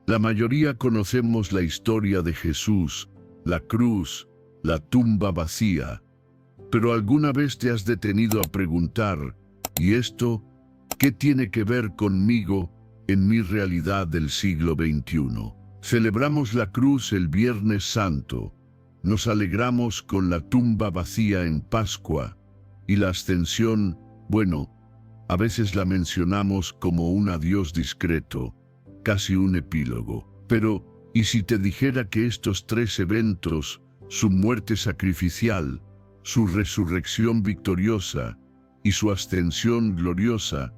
La mayoría conocemos la historia de Jesús, la cruz, la tumba vacía. Pero ¿alguna vez te has detenido a preguntar, ¿y esto qué tiene que ver conmigo en mi realidad del siglo XXI? Celebramos la cruz el Viernes Santo, nos alegramos con la tumba vacía en Pascua, y la ascensión, bueno, a veces la mencionamos como un adiós discreto, casi un epílogo. Pero, ¿y si te dijera que estos tres eventos, su muerte sacrificial, su resurrección victoriosa y su ascensión gloriosa,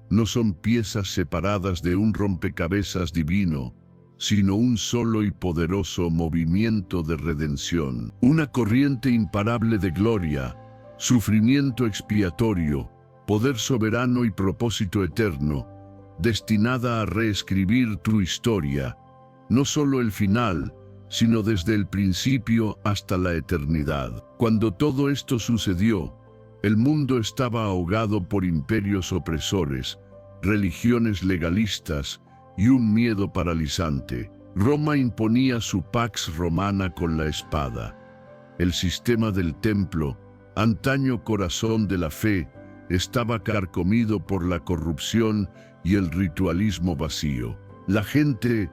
no son piezas separadas de un rompecabezas divino, sino un solo y poderoso movimiento de redención, una corriente imparable de gloria, sufrimiento expiatorio, poder soberano y propósito eterno, destinada a reescribir tu historia, no solo el final, sino desde el principio hasta la eternidad. Cuando todo esto sucedió, el mundo estaba ahogado por imperios opresores, religiones legalistas y un miedo paralizante. Roma imponía su pax romana con la espada. El sistema del templo, antaño corazón de la fe, estaba carcomido por la corrupción y el ritualismo vacío. La gente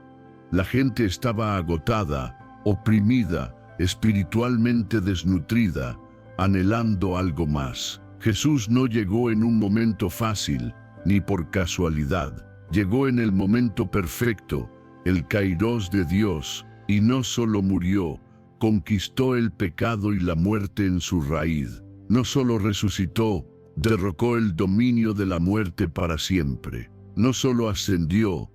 estaba agotada, oprimida, espiritualmente desnutrida, anhelando algo más. Jesús no llegó en un momento fácil, ni por casualidad. Llegó en el momento perfecto, el Kairos de Dios, y no solo murió, conquistó el pecado y la muerte en su raíz. No solo resucitó, derrocó el dominio de la muerte para siempre. No solo ascendió,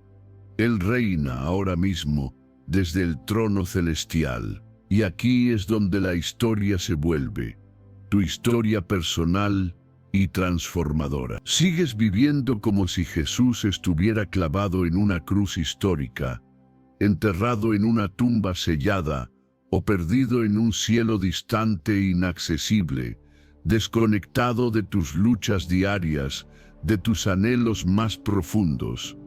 Él reina ahora mismo desde el trono celestial. Y aquí es donde la historia se vuelve, tu historia personal y transformadora. Sigues viviendo como si Jesús estuviera clavado en una cruz histórica, enterrado en una tumba sellada o perdido en un cielo distante e inaccesible, desconectado de tus luchas diarias, de tus anhelos más profundos.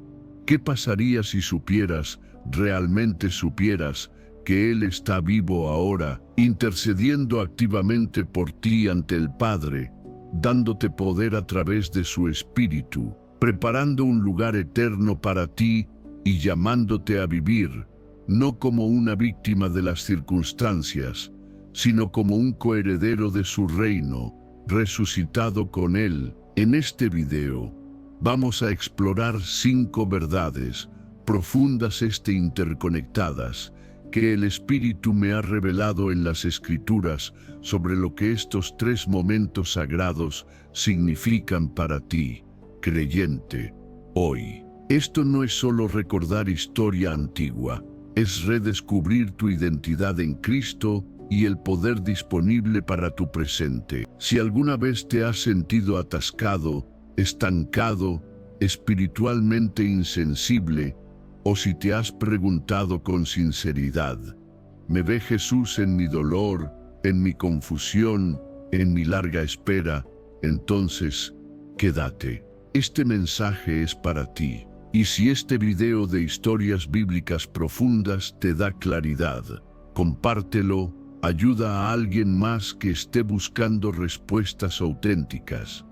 ¿Qué pasaría si supieras, realmente supieras, que Él está vivo ahora, intercediendo activamente por ti ante el Padre, dándote poder a través de su Espíritu, preparando un lugar eterno para ti y llamándote a vivir, no como una víctima de las circunstancias, sino como un coheredero de su reino, resucitado con Él? En este video, vamos a explorar 5 verdades profundas interconectadas que el Espíritu me ha revelado en las Escrituras sobre lo que estos 3 momentos sagrados significan para ti, creyente, hoy. Esto no es solo recordar historia antigua, es redescubrir tu identidad en Cristo y el poder disponible para tu presente. Si alguna vez te has sentido atascado, estancado, espiritualmente insensible, o si te has preguntado con sinceridad, ¿me ve Jesús en mi dolor, en mi confusión, en mi larga espera? Entonces, quédate. Este mensaje es para ti. Y si este video de historias bíblicas profundas te da claridad, compártelo, ayuda a alguien más que esté buscando respuestas auténticas.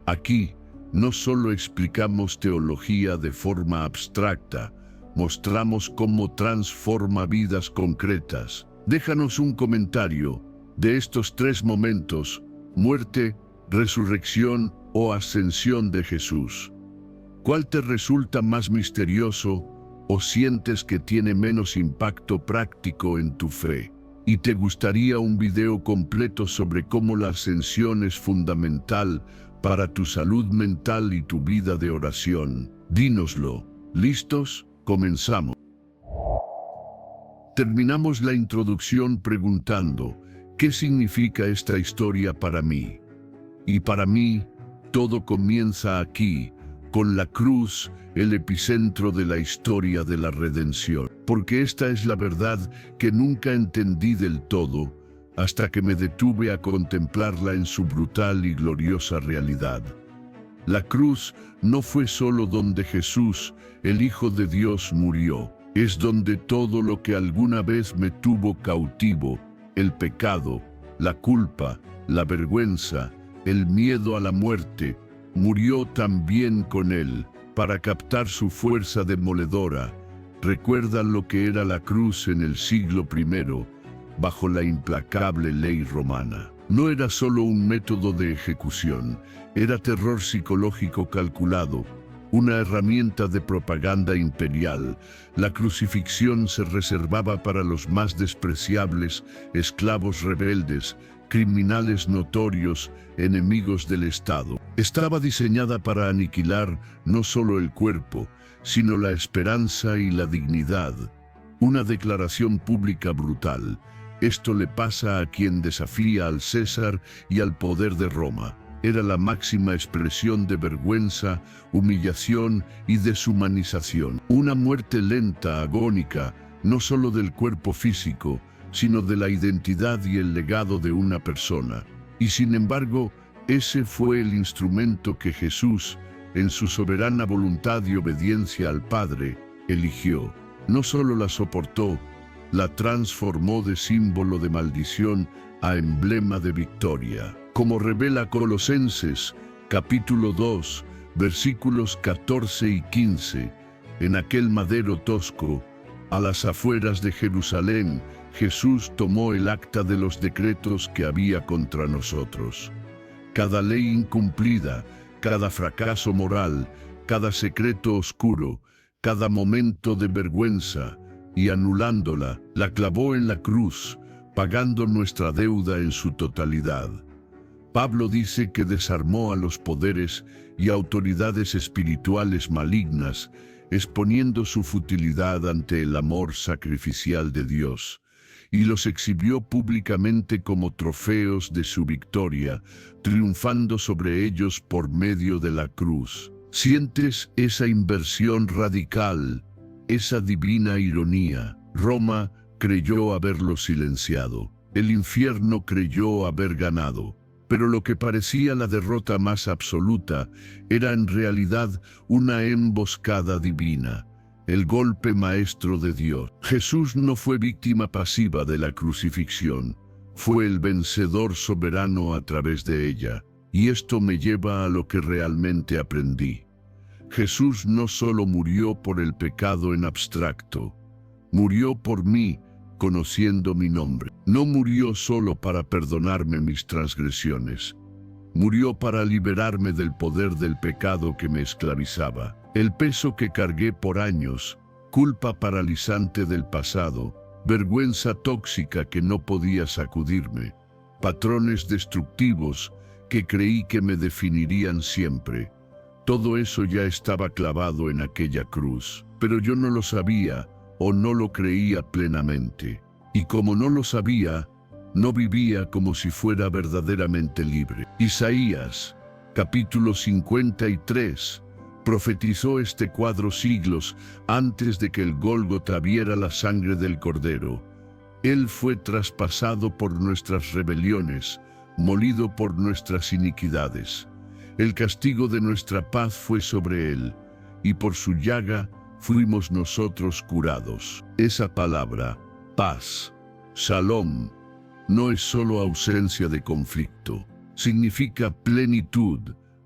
Aquí, no solo explicamos teología de forma abstracta, mostramos cómo transforma vidas concretas. Déjanos un comentario de estos 3 momentos: muerte, resurrección o ascensión de Jesús. ¿Cuál te resulta más misterioso o sientes que tiene menos impacto práctico en tu fe? ¿Y te gustaría un video completo sobre cómo la ascensión es fundamental para tu salud mental y tu vida de oración? Dínoslo. ¿Listos? Comenzamos. Terminamos la introducción preguntando, ¿qué significa esta historia para mí? Y para mí, todo comienza aquí, con la cruz, el epicentro de la historia de la redención. Porque esta es la verdad que nunca entendí del todo, hasta que me detuve a contemplarla en su brutal y gloriosa realidad. La cruz no fue solo donde Jesús, el Hijo de Dios, murió. Es donde todo lo que alguna vez me tuvo cautivo, el pecado, la culpa, la vergüenza, el miedo a la muerte, murió también con él, para captar su fuerza demoledora. Recuerda lo que era la cruz en el siglo I, bajo la implacable ley romana. No era solo un método de ejecución, era terror psicológico calculado, una herramienta de propaganda imperial. La crucifixión se reservaba para los más despreciables, esclavos rebeldes, criminales notorios, enemigos del Estado. Estaba diseñada para aniquilar no solo el cuerpo, sino la esperanza y la dignidad. Una declaración pública brutal. Esto le pasa a quien desafía al César y al poder de Roma. Era la máxima expresión de vergüenza, humillación y deshumanización. Una muerte lenta, agónica, no solo del cuerpo físico, sino de la identidad y el legado de una persona. Y sin embargo, ese fue el instrumento que Jesús, en su soberana voluntad y obediencia al Padre, eligió. No solo la soportó, la transformó de símbolo de maldición a emblema de victoria. Como revela Colosenses, capítulo 2, versículos 14 y 15, en aquel madero tosco, a las afueras de Jerusalén, Jesús tomó el acta de los decretos que había contra nosotros. Cada ley incumplida, cada fracaso moral, cada secreto oscuro, cada momento de vergüenza, y anulándola, la clavó en la cruz, pagando nuestra deuda en su totalidad. Pablo dice que desarmó a los poderes y autoridades espirituales malignas, exponiendo su futilidad ante el amor sacrificial de Dios, y los exhibió públicamente como trofeos de su victoria, triunfando sobre ellos por medio de la cruz. ¿Sientes esa inversión radical, esa divina ironía? Roma creyó haberlo silenciado, el infierno creyó haber ganado. Pero lo que parecía la derrota más absoluta era en realidad una emboscada divina, el golpe maestro de Dios. Jesús no fue víctima pasiva de la crucifixión, fue el vencedor soberano a través de ella. Y esto me lleva a lo que realmente aprendí. Jesús no solo murió por el pecado en abstracto, murió por mí, conociendo mi nombre. No murió solo para perdonarme mis transgresiones. Murió para liberarme del poder del pecado que me esclavizaba. El peso que cargué por años, culpa paralizante del pasado, vergüenza tóxica que no podía sacudirme, patrones destructivos que creí que me definirían siempre. Todo eso ya estaba clavado en aquella cruz, pero yo no lo sabía o no lo creía plenamente. Y como no lo sabía, no vivía como si fuera verdaderamente libre. Isaías, capítulo 53, profetizó este cuadro siglos antes de que el Gólgota viera la sangre del Cordero. Él fue traspasado por nuestras rebeliones, molido por nuestras iniquidades. El castigo de nuestra paz fue sobre él, y por su llaga fuimos nosotros curados. Esa palabra, paz, shalom, no es solo ausencia de conflicto. Significa plenitud,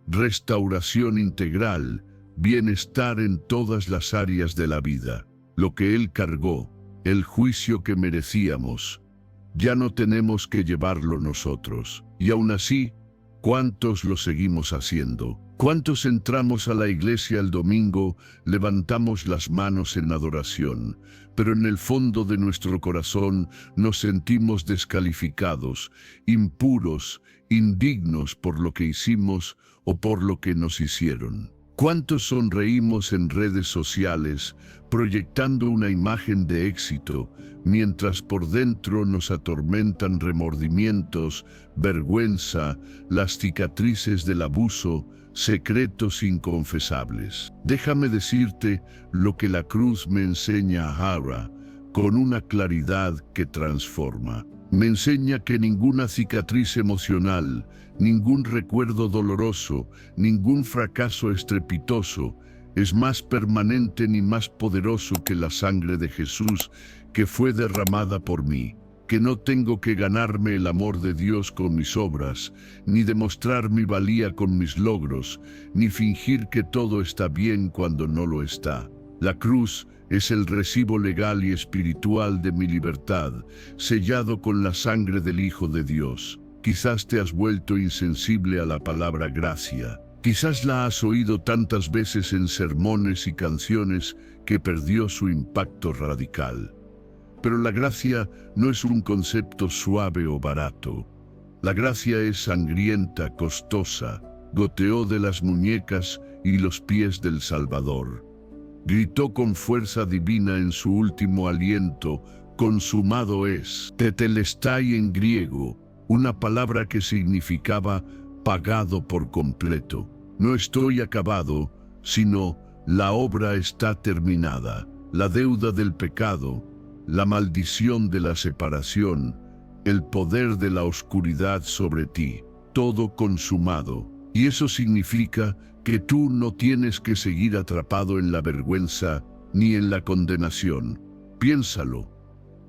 restauración integral, bienestar en todas las áreas de la vida. Lo que Él cargó, el juicio que merecíamos, ya no tenemos que llevarlo nosotros. Y aún así, ¿cuántos lo seguimos haciendo? ¿Cuántos entramos a la iglesia el domingo, levantamos las manos en adoración, pero en el fondo de nuestro corazón nos sentimos descalificados, impuros, indignos por lo que hicimos o por lo que nos hicieron? ¿Cuántos sonreímos en redes sociales, proyectando una imagen de éxito, mientras por dentro nos atormentan remordimientos, vergüenza, las cicatrices del abuso, secretos inconfesables? Déjame decirte lo que la cruz me enseña ahora, con una claridad que transforma. Me enseña que ninguna cicatriz emocional, ningún recuerdo doloroso, ningún fracaso estrepitoso es más permanente ni más poderoso que la sangre de Jesús que fue derramada por mí, que no tengo que ganarme el amor de Dios con mis obras, ni demostrar mi valía con mis logros, ni fingir que todo está bien cuando no lo está. La cruz es el recibo legal y espiritual de mi libertad, sellado con la sangre del Hijo de Dios. Quizás te has vuelto insensible a la palabra gracia. Quizás la has oído tantas veces en sermones y canciones que perdió su impacto radical. Pero la gracia no es un concepto suave o barato. La gracia es sangrienta, costosa, goteó de las muñecas y los pies del Salvador. Gritó con fuerza divina en su último aliento, consumado es, tetelestai en griego, una palabra que significaba pagado por completo. No estoy acabado, sino la obra está terminada. La deuda del pecado, la maldición de la separación, el poder de la oscuridad sobre ti, todo consumado. Y eso significa que tú no tienes que seguir atrapado en la vergüenza ni en la condenación. Piénsalo.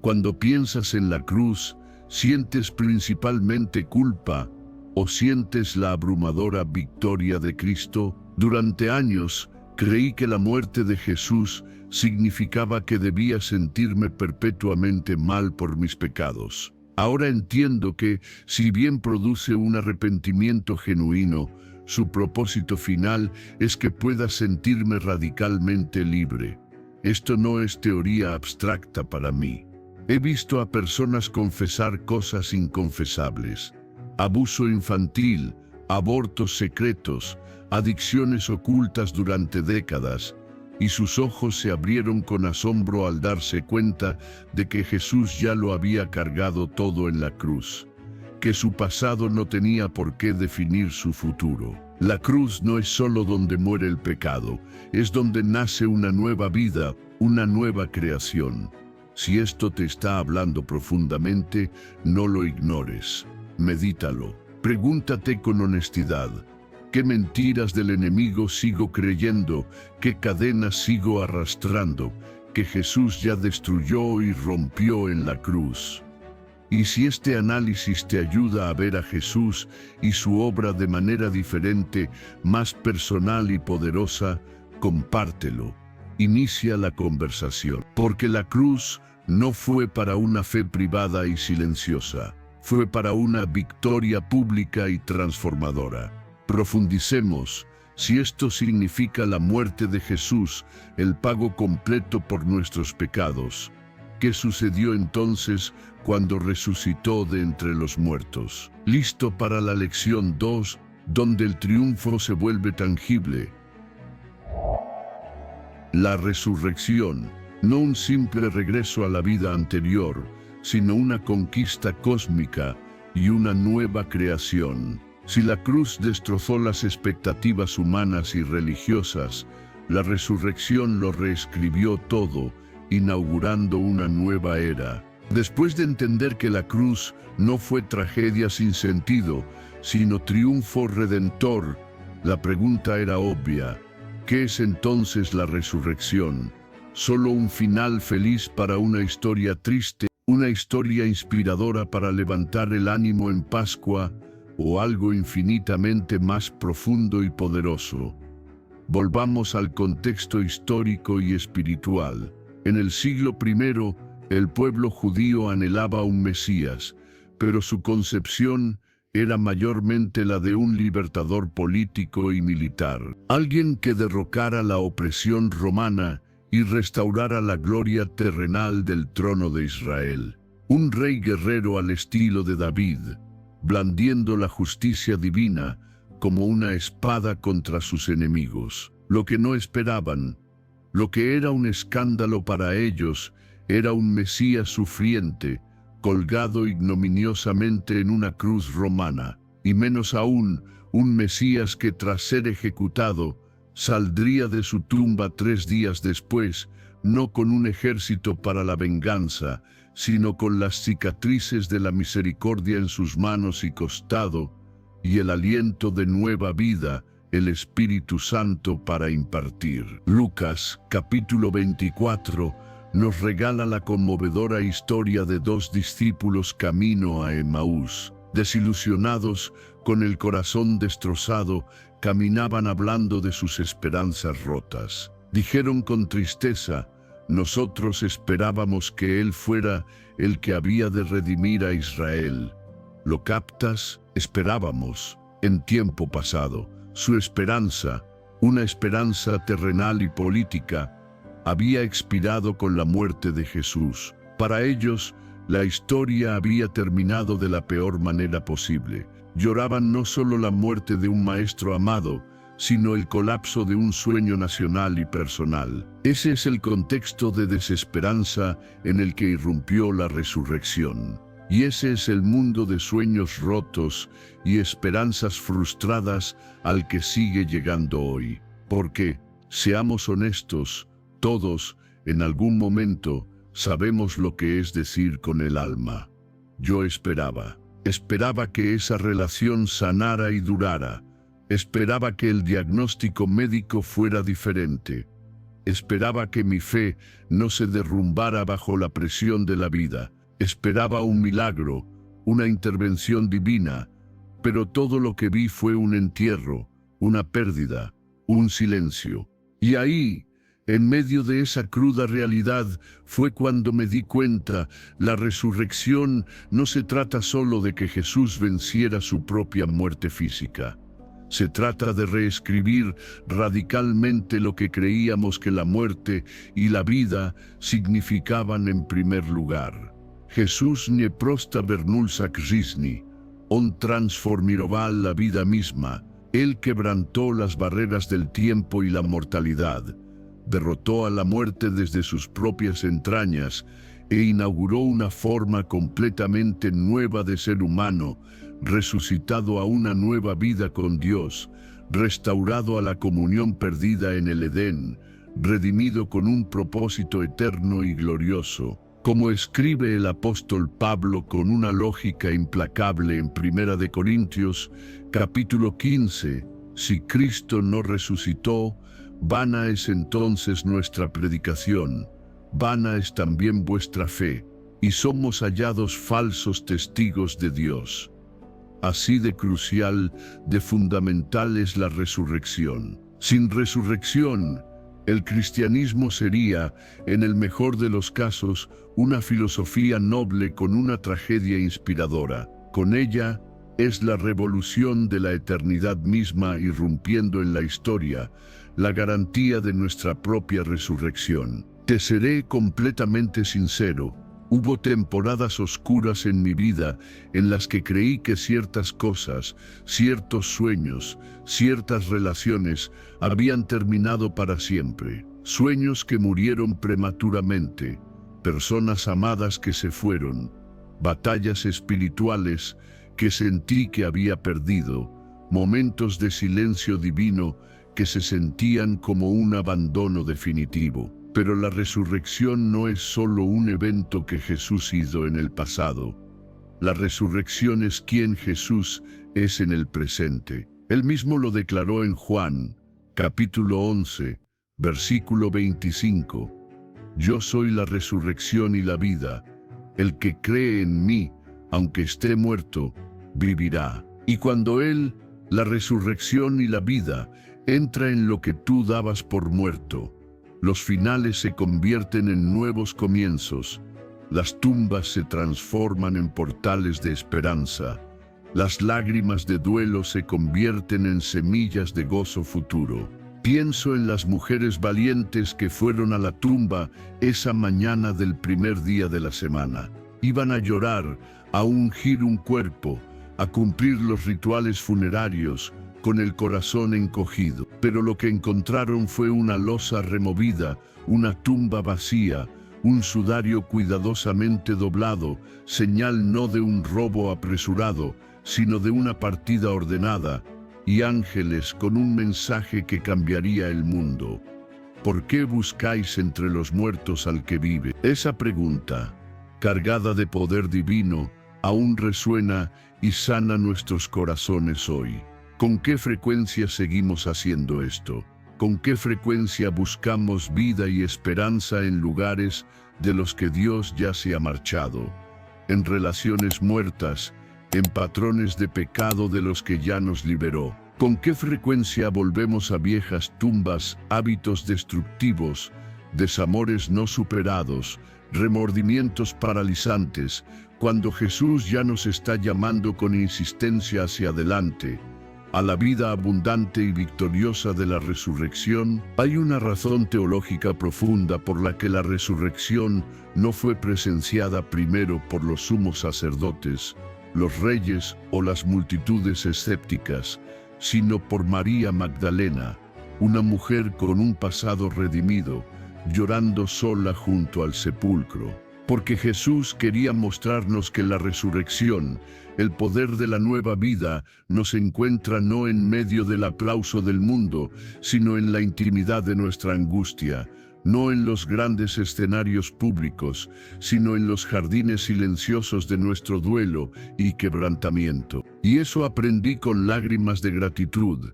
Cuando piensas en la cruz, ¿sientes principalmente culpa o sientes la abrumadora victoria de Cristo? Durante años, creí que la muerte de Jesús significaba que debía sentirme perpetuamente mal por mis pecados. Ahora entiendo que, si bien produce un arrepentimiento genuino, su propósito final es que pueda sentirme radicalmente libre. Esto no es teoría abstracta para mí. He visto a personas confesar cosas inconfesables: abuso infantil, abortos secretos, adicciones ocultas durante décadas, y sus ojos se abrieron con asombro al darse cuenta de que Jesús ya lo había cargado todo en la cruz, que su pasado no tenía por qué definir su futuro. La cruz no es solo donde muere el pecado, es donde nace una nueva vida, una nueva creación. Si esto te está hablando profundamente, no lo ignores. Medítalo. Pregúntate con honestidad: ¿qué mentiras del enemigo sigo creyendo? ¿Qué cadenas sigo arrastrando que Jesús ya destruyó y rompió en la cruz? Y si este análisis te ayuda a ver a Jesús y su obra de manera diferente, más personal y poderosa, compártelo. Inicia la conversación. Porque la cruz no fue para una fe privada y silenciosa, fue para una victoria pública y transformadora. Profundicemos. Si esto significa la muerte de Jesús, el pago completo por nuestros pecados, ¿qué sucedió entonces cuando resucitó de entre los muertos? Listo para la lección 2, donde el triunfo se vuelve tangible. La resurrección, no un simple regreso a la vida anterior, sino una conquista cósmica y una nueva creación. Si la cruz destrozó las expectativas humanas y religiosas, la resurrección lo reescribió todo, inaugurando una nueva era. Después de entender que la cruz no fue tragedia sin sentido, sino triunfo redentor, la pregunta era obvia: ¿qué es entonces la resurrección? ¿Solo un final feliz para una historia triste? ¿Una historia inspiradora para levantar el ánimo en Pascua? ¿O algo infinitamente más profundo y poderoso? Volvamos al contexto histórico y espiritual. En el siglo I, el pueblo judío anhelaba un Mesías, pero su concepción era mayormente la de un libertador político y militar. Alguien que derrocara la opresión romana y restaurara la gloria terrenal del trono de Israel. Un rey guerrero al estilo de David, blandiendo la justicia divina como una espada contra sus enemigos. Lo que no esperaban, lo que era un escándalo para ellos, era un Mesías sufriente, colgado ignominiosamente en una cruz romana, y menos aún, un Mesías que tras ser ejecutado, saldría de su tumba 3 días después, no con un ejército para la venganza, sino con las cicatrices de la misericordia en sus manos y costado, y el aliento de nueva vida el Espíritu Santo para impartir. Lucas, capítulo 24, nos regala la conmovedora historia de dos discípulos camino a Emaús. Desilusionados, con el corazón destrozado, caminaban hablando de sus esperanzas rotas. Dijeron con tristeza: nosotros esperábamos que Él fuera el que había de redimir a Israel. ¿Lo captas? Esperábamos, en tiempo pasado. Su esperanza, una esperanza terrenal y política, había expirado con la muerte de Jesús. Para ellos, la historia había terminado de la peor manera posible. Lloraban no solo la muerte de un maestro amado, sino el colapso de un sueño nacional y personal. Ese es el contexto de desesperanza en el que irrumpió la resurrección. Y ese es el mundo de sueños rotos y esperanzas frustradas al que sigue llegando hoy. Porque, seamos honestos, todos, en algún momento, sabemos lo que es decir con el alma: yo esperaba que esa relación sanara y durara. Esperaba que el diagnóstico médico fuera diferente. Esperaba que mi fe no se derrumbara bajo la presión de la vida. Esperaba un milagro, una intervención divina, pero todo lo que vi fue un entierro, una pérdida, un silencio. Y ahí, en medio de esa cruda realidad, fue cuando me di cuenta: la resurrección no se trata solo de que Jesús venciera su propia muerte física. Se trata de reescribir radicalmente lo que creíamos que la muerte y la vida significaban en primer lugar. Jesús nie prosta vernulsa k żyzni, on transformiroval la vida misma. Él quebrantó las barreras del tiempo y la mortalidad, derrotó a la muerte desde sus propias entrañas e inauguró una forma completamente nueva de ser humano, resucitado a una nueva vida con Dios, restaurado a la comunión perdida en el Edén, redimido con un propósito eterno y glorioso. Como escribe el apóstol Pablo con una lógica implacable en 1 Corintios, capítulo 15, si Cristo no resucitó, vana es entonces nuestra predicación, vana es también vuestra fe, y somos hallados falsos testigos de Dios. Así de crucial, de fundamental es la resurrección. Sin resurrección, el cristianismo sería, en el mejor de los casos, una filosofía noble con una tragedia inspiradora. Con ella, es la revolución de la eternidad misma irrumpiendo en la historia, la garantía de nuestra propia resurrección. Te seré completamente sincero. Hubo temporadas oscuras en mi vida en las que creí que ciertas cosas, ciertos sueños, ciertas relaciones habían terminado para siempre. Sueños que murieron prematuramente, personas amadas que se fueron, batallas espirituales que sentí que había perdido, momentos de silencio divino que se sentían como un abandono definitivo. Pero la resurrección no es solo un evento que Jesús hizo en el pasado. La resurrección es quien Jesús es en el presente. Él mismo lo declaró en Juan, capítulo 11, versículo 25. Yo soy la resurrección y la vida. El que cree en mí, aunque esté muerto, vivirá. Y cuando Él, la resurrección y la vida, entra en lo que tú dabas por muerto, los finales se convierten en nuevos comienzos, las tumbas se transforman en portales de esperanza, las lágrimas de duelo se convierten en semillas de gozo futuro. Pienso en las mujeres valientes que fueron a la tumba esa mañana del primer día de la semana. Iban a llorar, a ungir un cuerpo, a cumplir los rituales funerarios, con el corazón encogido. Pero lo que encontraron fue una losa removida, una tumba vacía, un sudario cuidadosamente doblado, señal no de un robo apresurado, sino de una partida ordenada, y ángeles con un mensaje que cambiaría el mundo. ¿Por qué buscáis entre los muertos al que vive? Esa pregunta, cargada de poder divino, aún resuena y sana nuestros corazones hoy. ¿Con qué frecuencia seguimos haciendo esto? ¿Con qué frecuencia buscamos vida y esperanza en lugares de los que Dios ya se ha marchado? En relaciones muertas, en patrones de pecado de los que ya nos liberó. ¿Con qué frecuencia volvemos a viejas tumbas, hábitos destructivos, desamores no superados, remordimientos paralizantes, cuando Jesús ya nos está llamando con insistencia hacia adelante, a la vida abundante y victoriosa de la resurrección? Hay una razón teológica profunda por la que la resurrección no fue presenciada primero por los sumos sacerdotes, los reyes o las multitudes escépticas, sino por María Magdalena, una mujer con un pasado redimido, llorando sola junto al sepulcro. Porque Jesús quería mostrarnos que la resurrección, el poder de la nueva vida, no se encuentra no en medio del aplauso del mundo, sino en la intimidad de nuestra angustia, no en los grandes escenarios públicos, sino en los jardines silenciosos de nuestro duelo y quebrantamiento. Y eso aprendí con lágrimas de gratitud.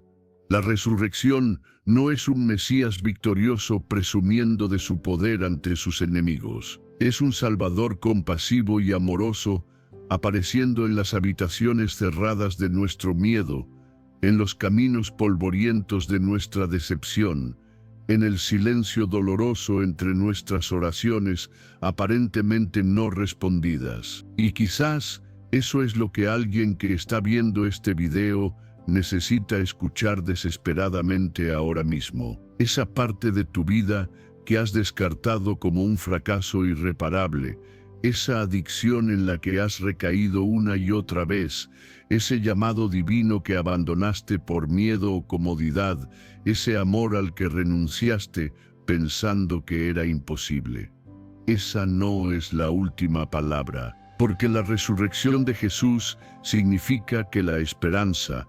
La resurrección no es un Mesías victorioso presumiendo de su poder ante sus enemigos. Es un Salvador compasivo y amoroso, apareciendo en las habitaciones cerradas de nuestro miedo, en los caminos polvorientos de nuestra decepción, en el silencio doloroso entre nuestras oraciones aparentemente no respondidas. Y quizás eso es lo que alguien que está viendo este video necesita escuchar desesperadamente ahora mismo. Esa parte de tu vida que has descartado como un fracaso irreparable, esa adicción en la que has recaído una y otra vez, ese llamado divino que abandonaste por miedo o comodidad, ese amor al que renunciaste pensando que era imposible. Esa no es la última palabra, porque la resurrección de Jesús significa que la esperanza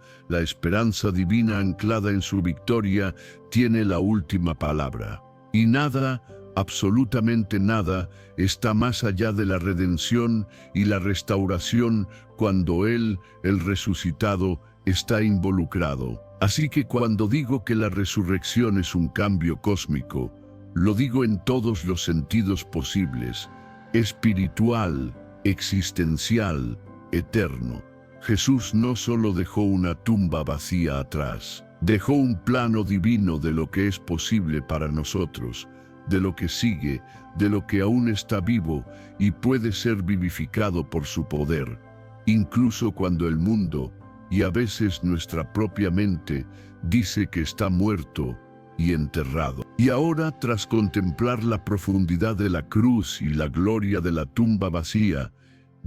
divina anclada en su victoria, tiene la última palabra. Y nada, absolutamente nada, está más allá de la redención y la restauración cuando Él, el resucitado, está involucrado. Así que cuando digo que la resurrección es un cambio cósmico, lo digo en todos los sentidos posibles: espiritual, existencial, eterno. Jesús no solo dejó una tumba vacía atrás, dejó un plano divino de lo que es posible para nosotros, de lo que sigue, de lo que aún está vivo y puede ser vivificado por su poder, incluso cuando el mundo, y a veces nuestra propia mente, dice que está muerto y enterrado. Y ahora, tras contemplar la profundidad de la cruz y la gloria de la tumba vacía,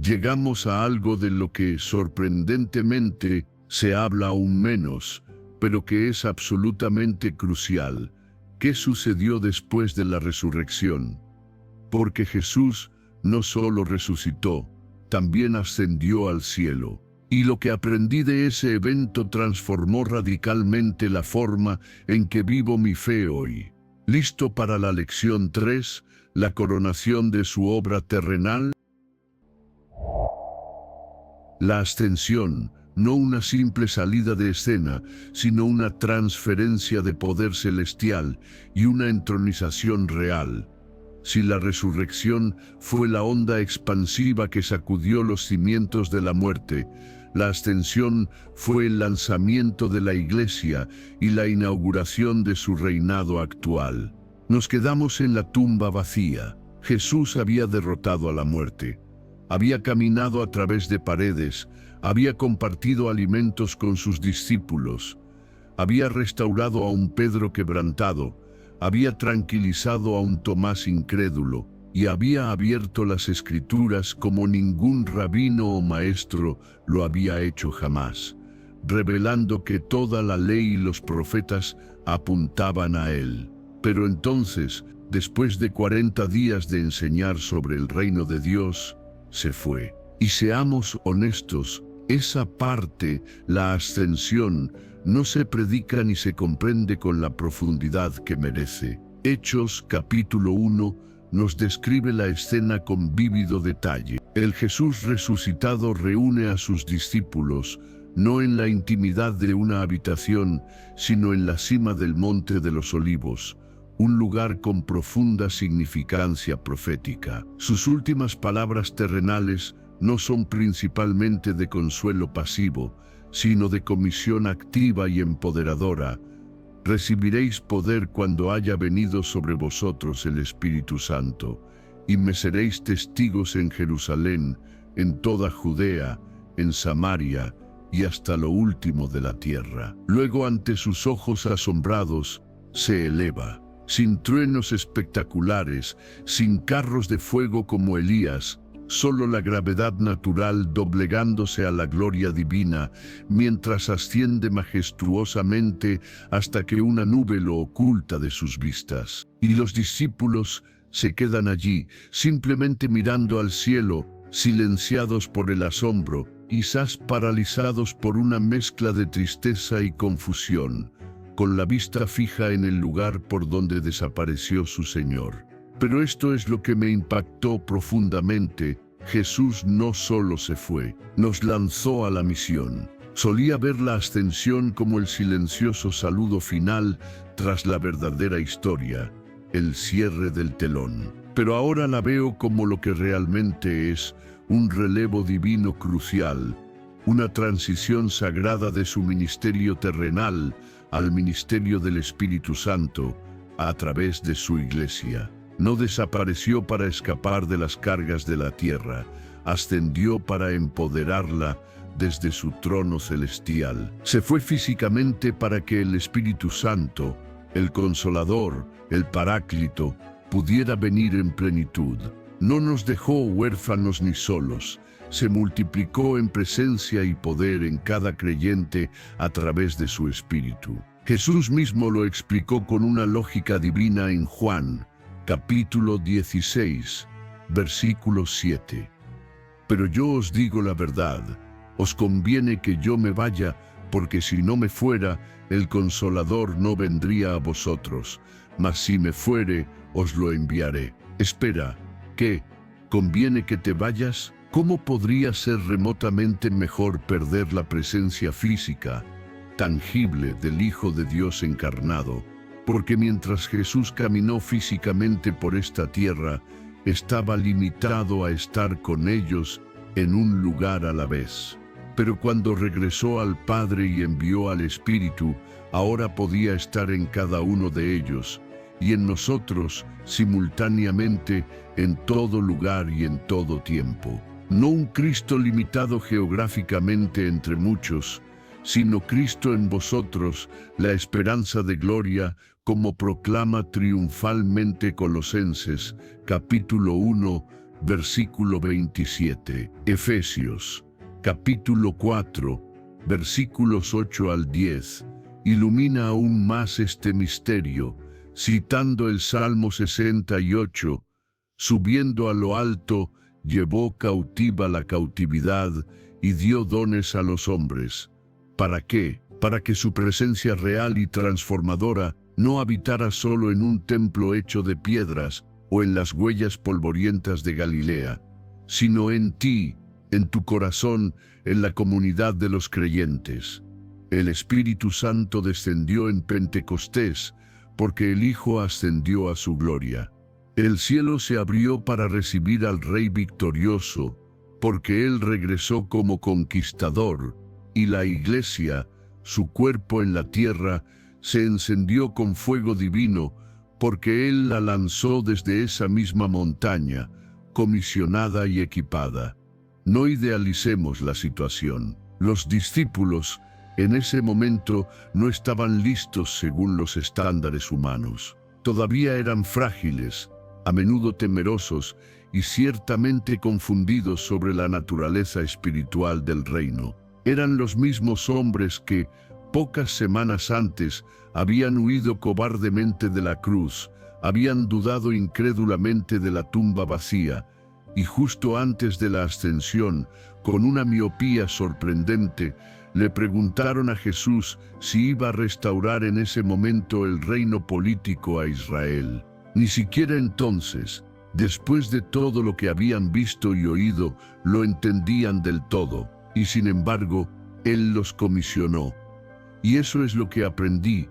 llegamos a algo de lo que sorprendentemente se habla aún menos, pero que es absolutamente crucial. ¿Qué sucedió después de la resurrección? Porque Jesús no solo resucitó, también ascendió al cielo. Y lo que aprendí de ese evento transformó radicalmente la forma en que vivo mi fe hoy. ¿Listo para la lección 3, la coronación de su obra terrenal? La ascensión, no una simple salida de escena, sino una transferencia de poder celestial y una entronización real. Si la resurrección fue la onda expansiva que sacudió los cimientos de la muerte, la ascensión fue el lanzamiento de la Iglesia y la inauguración de su reinado actual. Nos quedamos en la tumba vacía. Jesús había derrotado a la muerte. Había caminado a través de paredes, había compartido alimentos con sus discípulos, había restaurado a un Pedro quebrantado, había tranquilizado a un Tomás incrédulo y había abierto las Escrituras como ningún rabino o maestro lo había hecho jamás, revelando que toda la ley y los profetas apuntaban a él. Pero entonces, después de 40 días de enseñar sobre el reino de Dios, se fue. Y seamos honestos, esa parte, la ascensión, no se predica ni se comprende con la profundidad que merece. Hechos capítulo 1 nos describe la escena con vívido detalle. El Jesús resucitado reúne a sus discípulos, no en la intimidad de una habitación, sino en la cima del Monte de los Olivos, un lugar con profunda significancia profética. Sus últimas palabras terrenales no son principalmente de consuelo pasivo, sino de comisión activa y empoderadora. Recibiréis poder cuando haya venido sobre vosotros el Espíritu Santo, y me seréis testigos en Jerusalén, en toda Judea, en Samaria y hasta lo último de la tierra. Luego, ante sus ojos asombrados, se eleva, sin truenos espectaculares, sin carros de fuego como Elías, solo la gravedad natural doblegándose a la gloria divina, mientras asciende majestuosamente hasta que una nube lo oculta de sus vistas. Y los discípulos se quedan allí, simplemente mirando al cielo, silenciados por el asombro, quizás paralizados por una mezcla de tristeza y confusión, con la vista fija en el lugar por donde desapareció su Señor. Pero esto es lo que me impactó profundamente. Jesús no solo se fue, nos lanzó a la misión. Solía ver la ascensión como el silencioso saludo final tras la verdadera historia, el cierre del telón. Pero ahora la veo como lo que realmente es, un relevo divino crucial, una transición sagrada de su ministerio terrenal al ministerio del Espíritu Santo a través de su iglesia. No desapareció para escapar de las cargas de la tierra, ascendió para empoderarla desde su trono celestial. Se fue físicamente para que el Espíritu Santo, el Consolador, el Paráclito, pudiera venir en plenitud. No nos dejó huérfanos ni solos, se multiplicó en presencia y poder en cada creyente a través de su Espíritu. Jesús mismo lo explicó con una lógica divina en Juan, capítulo 16, versículo 7. Pero yo os digo la verdad, os conviene que yo me vaya, porque si no me fuera, el Consolador no vendría a vosotros, mas si me fuere, os lo enviaré. Espera, ¿qué? ¿Conviene que te vayas? ¿Cómo podría ser remotamente mejor perder la presencia física, tangible del Hijo de Dios encarnado? Porque mientras Jesús caminó físicamente por esta tierra, estaba limitado a estar con ellos en un lugar a la vez. Pero cuando regresó al Padre y envió al Espíritu, ahora podía estar en cada uno de ellos, y en nosotros simultáneamente en todo lugar y en todo tiempo. No un Cristo limitado geográficamente entre muchos, sino Cristo en vosotros, la esperanza de gloria, como proclama triunfalmente Colosenses, capítulo 1, versículo 27. Efesios, capítulo 4, versículos 8 al 10, ilumina aún más este misterio, citando el Salmo 68, subiendo a lo alto, llevó cautiva la cautividad y dio dones a los hombres. ¿Para qué? Para que su presencia real y transformadora no habitara solo en un templo hecho de piedras o en las huellas polvorientas de Galilea, sino en ti, en tu corazón, en la comunidad de los creyentes. El Espíritu Santo descendió en Pentecostés, porque el Hijo ascendió a su gloria. El cielo se abrió para recibir al Rey victorioso, porque Él regresó como conquistador, y la Iglesia, su cuerpo en la tierra, se encendió con fuego divino, porque Él la lanzó desde esa misma montaña, comisionada y equipada. No idealicemos la situación. Los discípulos, en ese momento, no estaban listos según los estándares humanos. Todavía eran frágiles, a menudo temerosos y ciertamente confundidos sobre la naturaleza espiritual del reino. Eran los mismos hombres que, pocas semanas antes, habían huido cobardemente de la cruz, habían dudado incrédulamente de la tumba vacía, y justo antes de la ascensión, con una miopía sorprendente, le preguntaron a Jesús si iba a restaurar en ese momento el reino político a Israel. Ni siquiera entonces, después de todo lo que habían visto y oído, lo entendían del todo, y sin embargo, Él los comisionó. Y eso es lo que aprendí,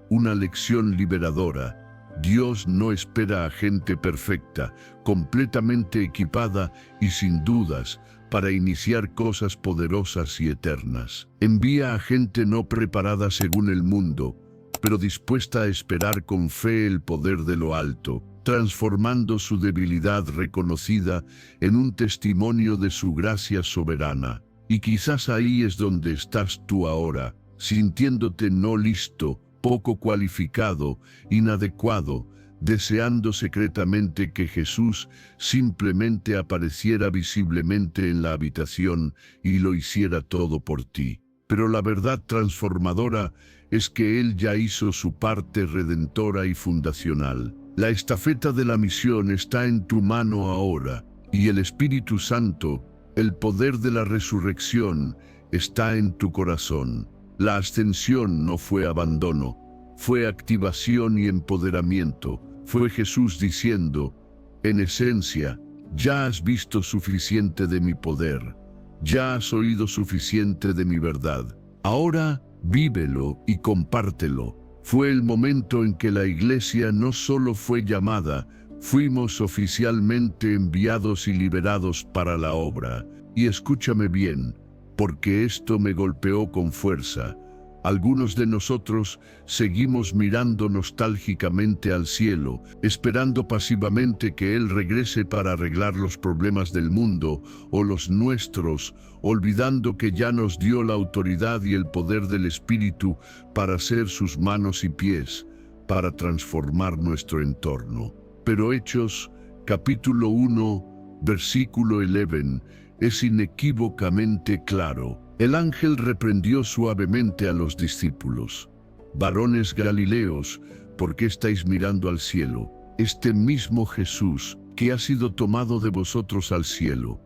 una lección liberadora. Dios no espera a gente perfecta, completamente equipada y sin dudas, para iniciar cosas poderosas y eternas. Envía a gente no preparada según el mundo, pero dispuesta a esperar con fe el poder de lo alto, transformando su debilidad reconocida en un testimonio de su gracia soberana. Y quizás ahí es donde estás tú ahora, sintiéndote no listo, poco cualificado, inadecuado, deseando secretamente que Jesús simplemente apareciera visiblemente en la habitación y lo hiciera todo por ti. Pero la verdad transformadora es que Él ya hizo su parte redentora y fundacional. La estafeta de la misión está en tu mano ahora, y el Espíritu Santo, el poder de la resurrección, está en tu corazón. La ascensión no fue abandono, fue activación y empoderamiento. Fue Jesús diciendo, en esencia, ya has visto suficiente de mi poder, ya has oído suficiente de mi verdad. Ahora, vívelo y compártelo. Fue el momento en que la iglesia no solo fue llamada, fuimos oficialmente enviados y liberados para la obra. Y escúchame bien, porque esto me golpeó con fuerza. Algunos de nosotros seguimos mirando nostálgicamente al cielo, esperando pasivamente que Él regrese para arreglar los problemas del mundo o los nuestros, olvidando que ya nos dio la autoridad y el poder del Espíritu para ser sus manos y pies, para transformar nuestro entorno. Pero Hechos, capítulo 1, versículo 11, es inequívocamente claro. El ángel reprendió suavemente a los discípulos. Varones Galileos, ¿por qué estáis mirando al cielo? Este mismo Jesús, que ha sido tomado de vosotros al cielo,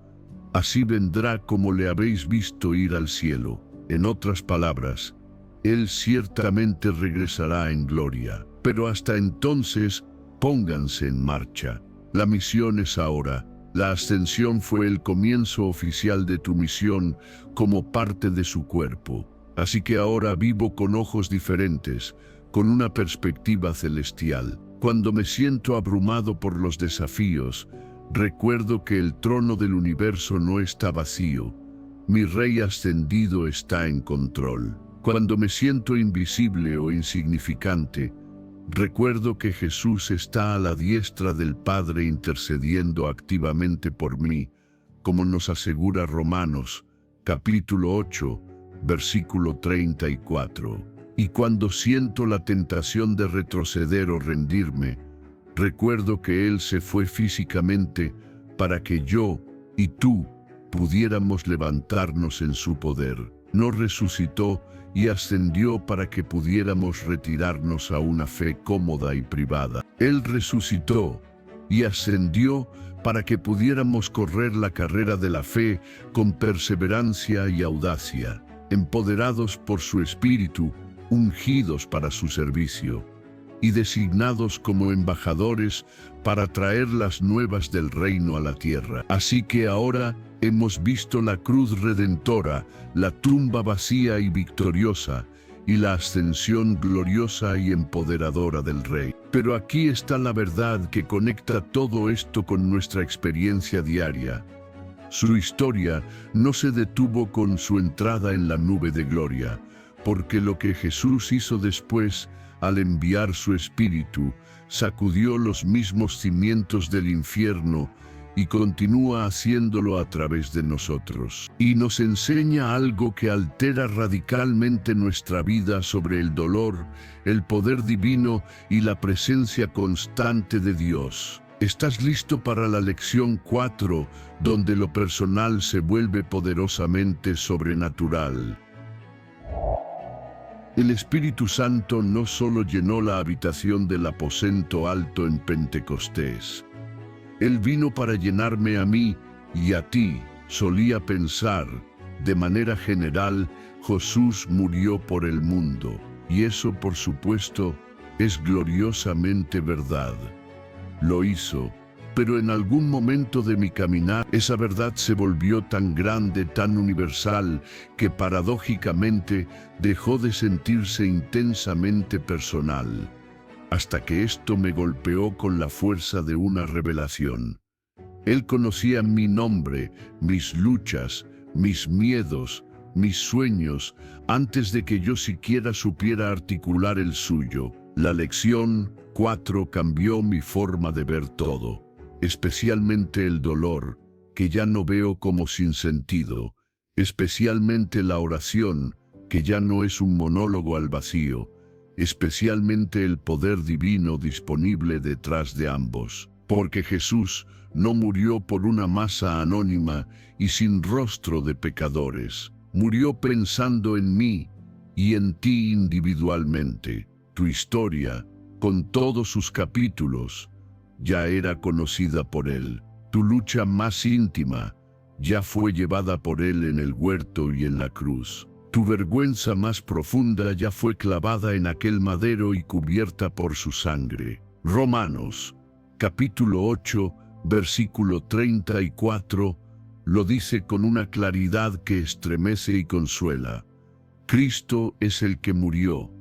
así vendrá como le habéis visto ir al cielo. En otras palabras, Él ciertamente regresará en gloria. Pero hasta entonces, pónganse en marcha. La misión es ahora. La ascensión fue el comienzo oficial de tu misión como parte de su cuerpo. Así que ahora vivo con ojos diferentes, con una perspectiva celestial. Cuando me siento abrumado por los desafíos, recuerdo que el trono del universo no está vacío. Mi Rey ascendido está en control. Cuando me siento invisible o insignificante, recuerdo que Jesús está a la diestra del Padre intercediendo activamente por mí, como nos asegura Romanos, capítulo 8, versículo 34. Y cuando siento la tentación de retroceder o rendirme, recuerdo que Él se fue físicamente para que yo y tú pudiéramos levantarnos en su poder. No resucitó y ascendió para que pudiéramos retirarnos a una fe cómoda y privada. Él resucitó y ascendió para que pudiéramos correr la carrera de la fe con perseverancia y audacia, empoderados por su Espíritu, ungidos para su servicio y designados como embajadores para traer las nuevas del reino a la tierra. Así que ahora hemos visto la cruz redentora, la tumba vacía y victoriosa, y la ascensión gloriosa y empoderadora del Rey. Pero aquí está la verdad que conecta todo esto con nuestra experiencia diaria. Su historia no se detuvo con su entrada en la nube de gloria, porque lo que Jesús hizo después, al enviar su Espíritu, sacudió los mismos cimientos del infierno y continúa haciéndolo a través de nosotros. Y nos enseña algo que altera radicalmente nuestra vida sobre el dolor, el poder divino y la presencia constante de Dios. ¿Estás listo para la lección 4, donde lo personal se vuelve poderosamente sobrenatural? El Espíritu Santo no solo llenó la habitación del aposento alto en Pentecostés. Él vino para llenarme a mí y a ti. Solía pensar, de manera general, Jesús murió por el mundo. Y eso, por supuesto, es gloriosamente verdad. Lo hizo, Pero en algún momento de mi caminar, esa verdad se volvió tan grande, tan universal, que paradójicamente dejó de sentirse intensamente personal, hasta que esto me golpeó con la fuerza de una revelación. Él conocía mi nombre, mis luchas, mis miedos, mis sueños, antes de que yo siquiera supiera articular el suyo. La lección 4 cambió mi forma de ver todo, especialmente el dolor, que ya no veo como sin sentido, especialmente la oración, que ya no es un monólogo al vacío, especialmente el poder divino disponible detrás de ambos. Porque Jesús no murió por una masa anónima y sin rostro de pecadores. Murió pensando en mí y en ti individualmente. Tu historia, con todos sus capítulos, ya era conocida por Él. Tu lucha más íntima ya fue llevada por Él en el huerto y en la cruz. Tu vergüenza más profunda ya fue clavada en aquel madero y cubierta por su sangre. Romanos, capítulo 8, versículo 34, lo dice con una claridad que estremece y consuela. Cristo es el que murió,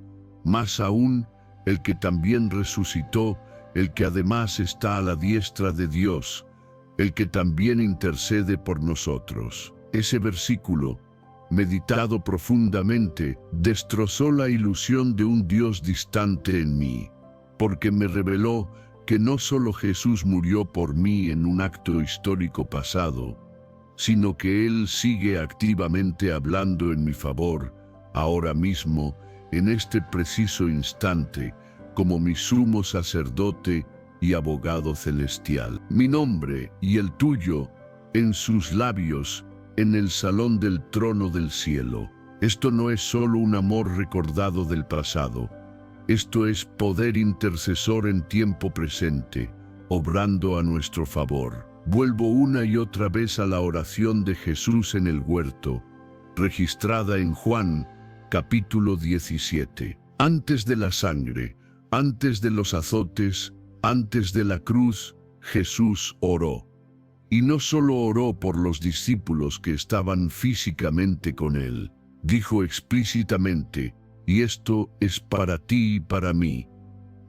más aún el que también resucitó, el que además está a la diestra de Dios, el que también intercede por nosotros. Ese versículo, meditado profundamente, destrozó la ilusión de un Dios distante en mí, porque me reveló que no solo Jesús murió por mí en un acto histórico pasado, sino que Él sigue activamente hablando en mi favor, ahora mismo, en este preciso instante, como mi sumo sacerdote y abogado celestial. Mi nombre y el tuyo, en sus labios, en el salón del trono del cielo. Esto no es solo un amor recordado del pasado. Esto es poder intercesor en tiempo presente, obrando a nuestro favor. Vuelvo una y otra vez a la oración de Jesús en el huerto, registrada en Juan, capítulo 17. Antes de la sangre, antes de los azotes, antes de la cruz, Jesús oró. Y no solo oró por los discípulos que estaban físicamente con Él. Dijo explícitamente, y esto es para ti y para mí.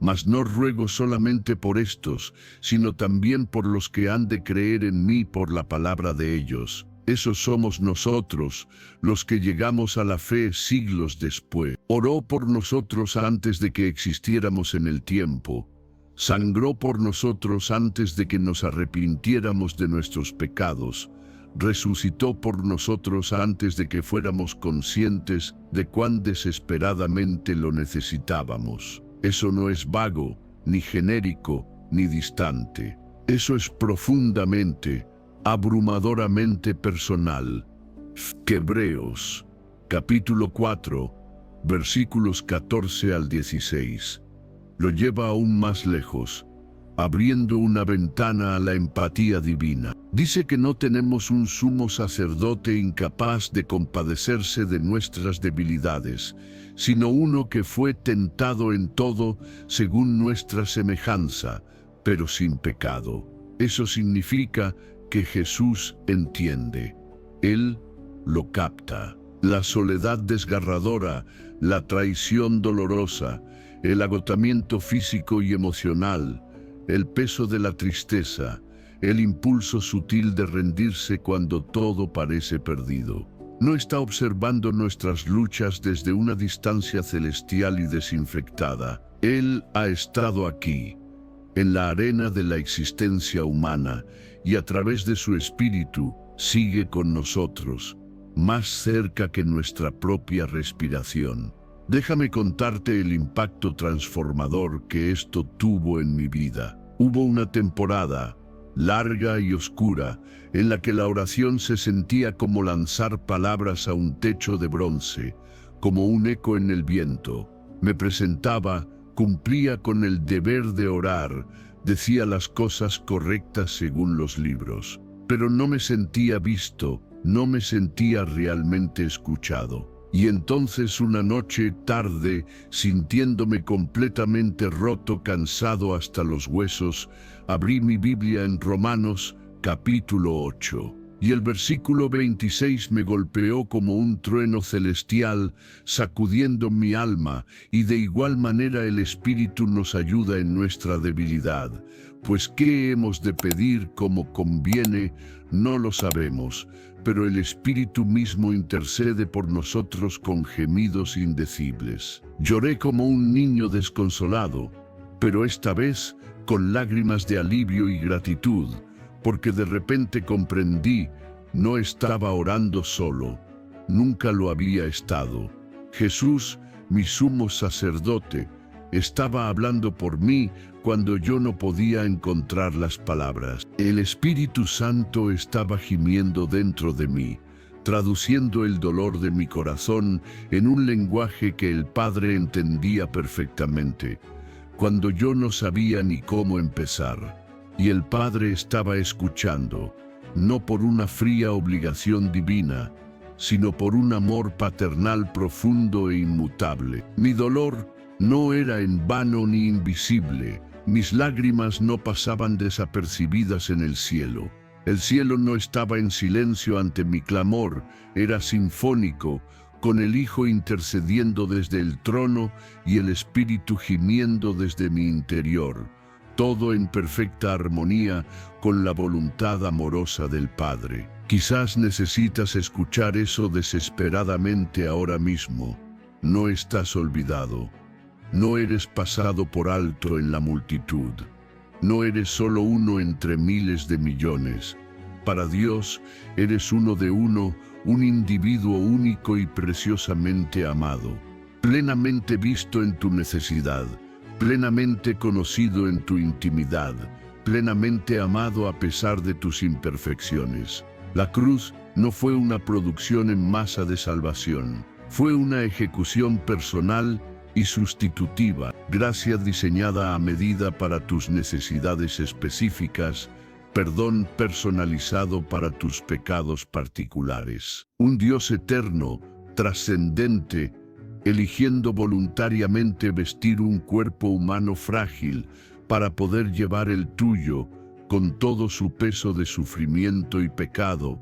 Mas no ruego solamente por estos, sino también por los que han de creer en mí por la palabra de ellos. Esos somos nosotros, los que llegamos a la fe siglos después. Oró por nosotros antes de que existiéramos en el tiempo. Sangró por nosotros antes de que nos arrepintiéramos de nuestros pecados. Resucitó por nosotros antes de que fuéramos conscientes de cuán desesperadamente lo necesitábamos. Eso no es vago, ni genérico, ni distante. Eso es profundamente, abrumadoramente personal. Hebreos, capítulo 4, versículos 14 al 16. Lo lleva aún más lejos, abriendo una ventana a la empatía divina. Dice que no tenemos un sumo sacerdote incapaz de compadecerse de nuestras debilidades, sino uno que fue tentado en todo según nuestra semejanza, pero sin pecado. Eso significa que Jesús entiende. Él lo capta. La soledad desgarradora, la traición dolorosa, el agotamiento físico y emocional, el peso de la tristeza, el impulso sutil de rendirse cuando todo parece perdido. No está observando nuestras luchas desde una distancia celestial y desinfectada. Él ha estado aquí, en la arena de la existencia humana, y a través de su espíritu sigue con nosotros, más cerca que nuestra propia respiración. Déjame contarte el impacto transformador que esto tuvo en mi vida. Hubo una temporada, larga y oscura, en la que la oración se sentía como lanzar palabras a un techo de bronce, como un eco en el viento. Me presentaba, cumplía con el deber de orar, decía las cosas correctas según los libros, pero no me sentía visto, no me sentía realmente escuchado. Y entonces una noche tarde, sintiéndome completamente roto, cansado hasta los huesos, abrí mi Biblia en Romanos, capítulo 8. Y el versículo 26 me golpeó como un trueno celestial, sacudiendo mi alma, y de igual manera el Espíritu nos ayuda en nuestra debilidad. Pues ¿qué hemos de pedir como conviene? No lo sabemos, pero el Espíritu mismo intercede por nosotros con gemidos indecibles. Lloré como un niño desconsolado, pero esta vez con lágrimas de alivio y gratitud, porque de repente comprendí, no estaba orando solo, nunca lo había estado. Jesús, mi sumo sacerdote, estaba hablando por mí cuando yo no podía encontrar las palabras. El Espíritu Santo estaba gimiendo dentro de mí, traduciendo el dolor de mi corazón en un lenguaje que el Padre entendía perfectamente, cuando yo no sabía ni cómo empezar. Y el Padre estaba escuchando, no por una fría obligación divina, sino por un amor paternal profundo e inmutable. Mi dolor no era en vano ni invisible, mis lágrimas no pasaban desapercibidas en el cielo. El cielo no estaba en silencio ante mi clamor, era sinfónico, con el Hijo intercediendo desde el trono y el Espíritu gimiendo desde mi interior. Todo en perfecta armonía con la voluntad amorosa del Padre. Quizás necesitas escuchar eso desesperadamente ahora mismo. No estás olvidado. No eres pasado por alto en la multitud. No eres solo uno entre miles de millones. Para Dios, eres uno de uno, un individuo único y preciosamente amado, plenamente visto en tu necesidad, plenamente conocido en tu intimidad, plenamente amado a pesar de tus imperfecciones. La cruz no fue una producción en masa de salvación, fue una ejecución personal y sustitutiva, gracia diseñada a medida para tus necesidades específicas, perdón personalizado para tus pecados particulares. Un Dios eterno, trascendente, eligiendo voluntariamente vestir un cuerpo humano frágil para poder llevar el tuyo, con todo su peso de sufrimiento y pecado,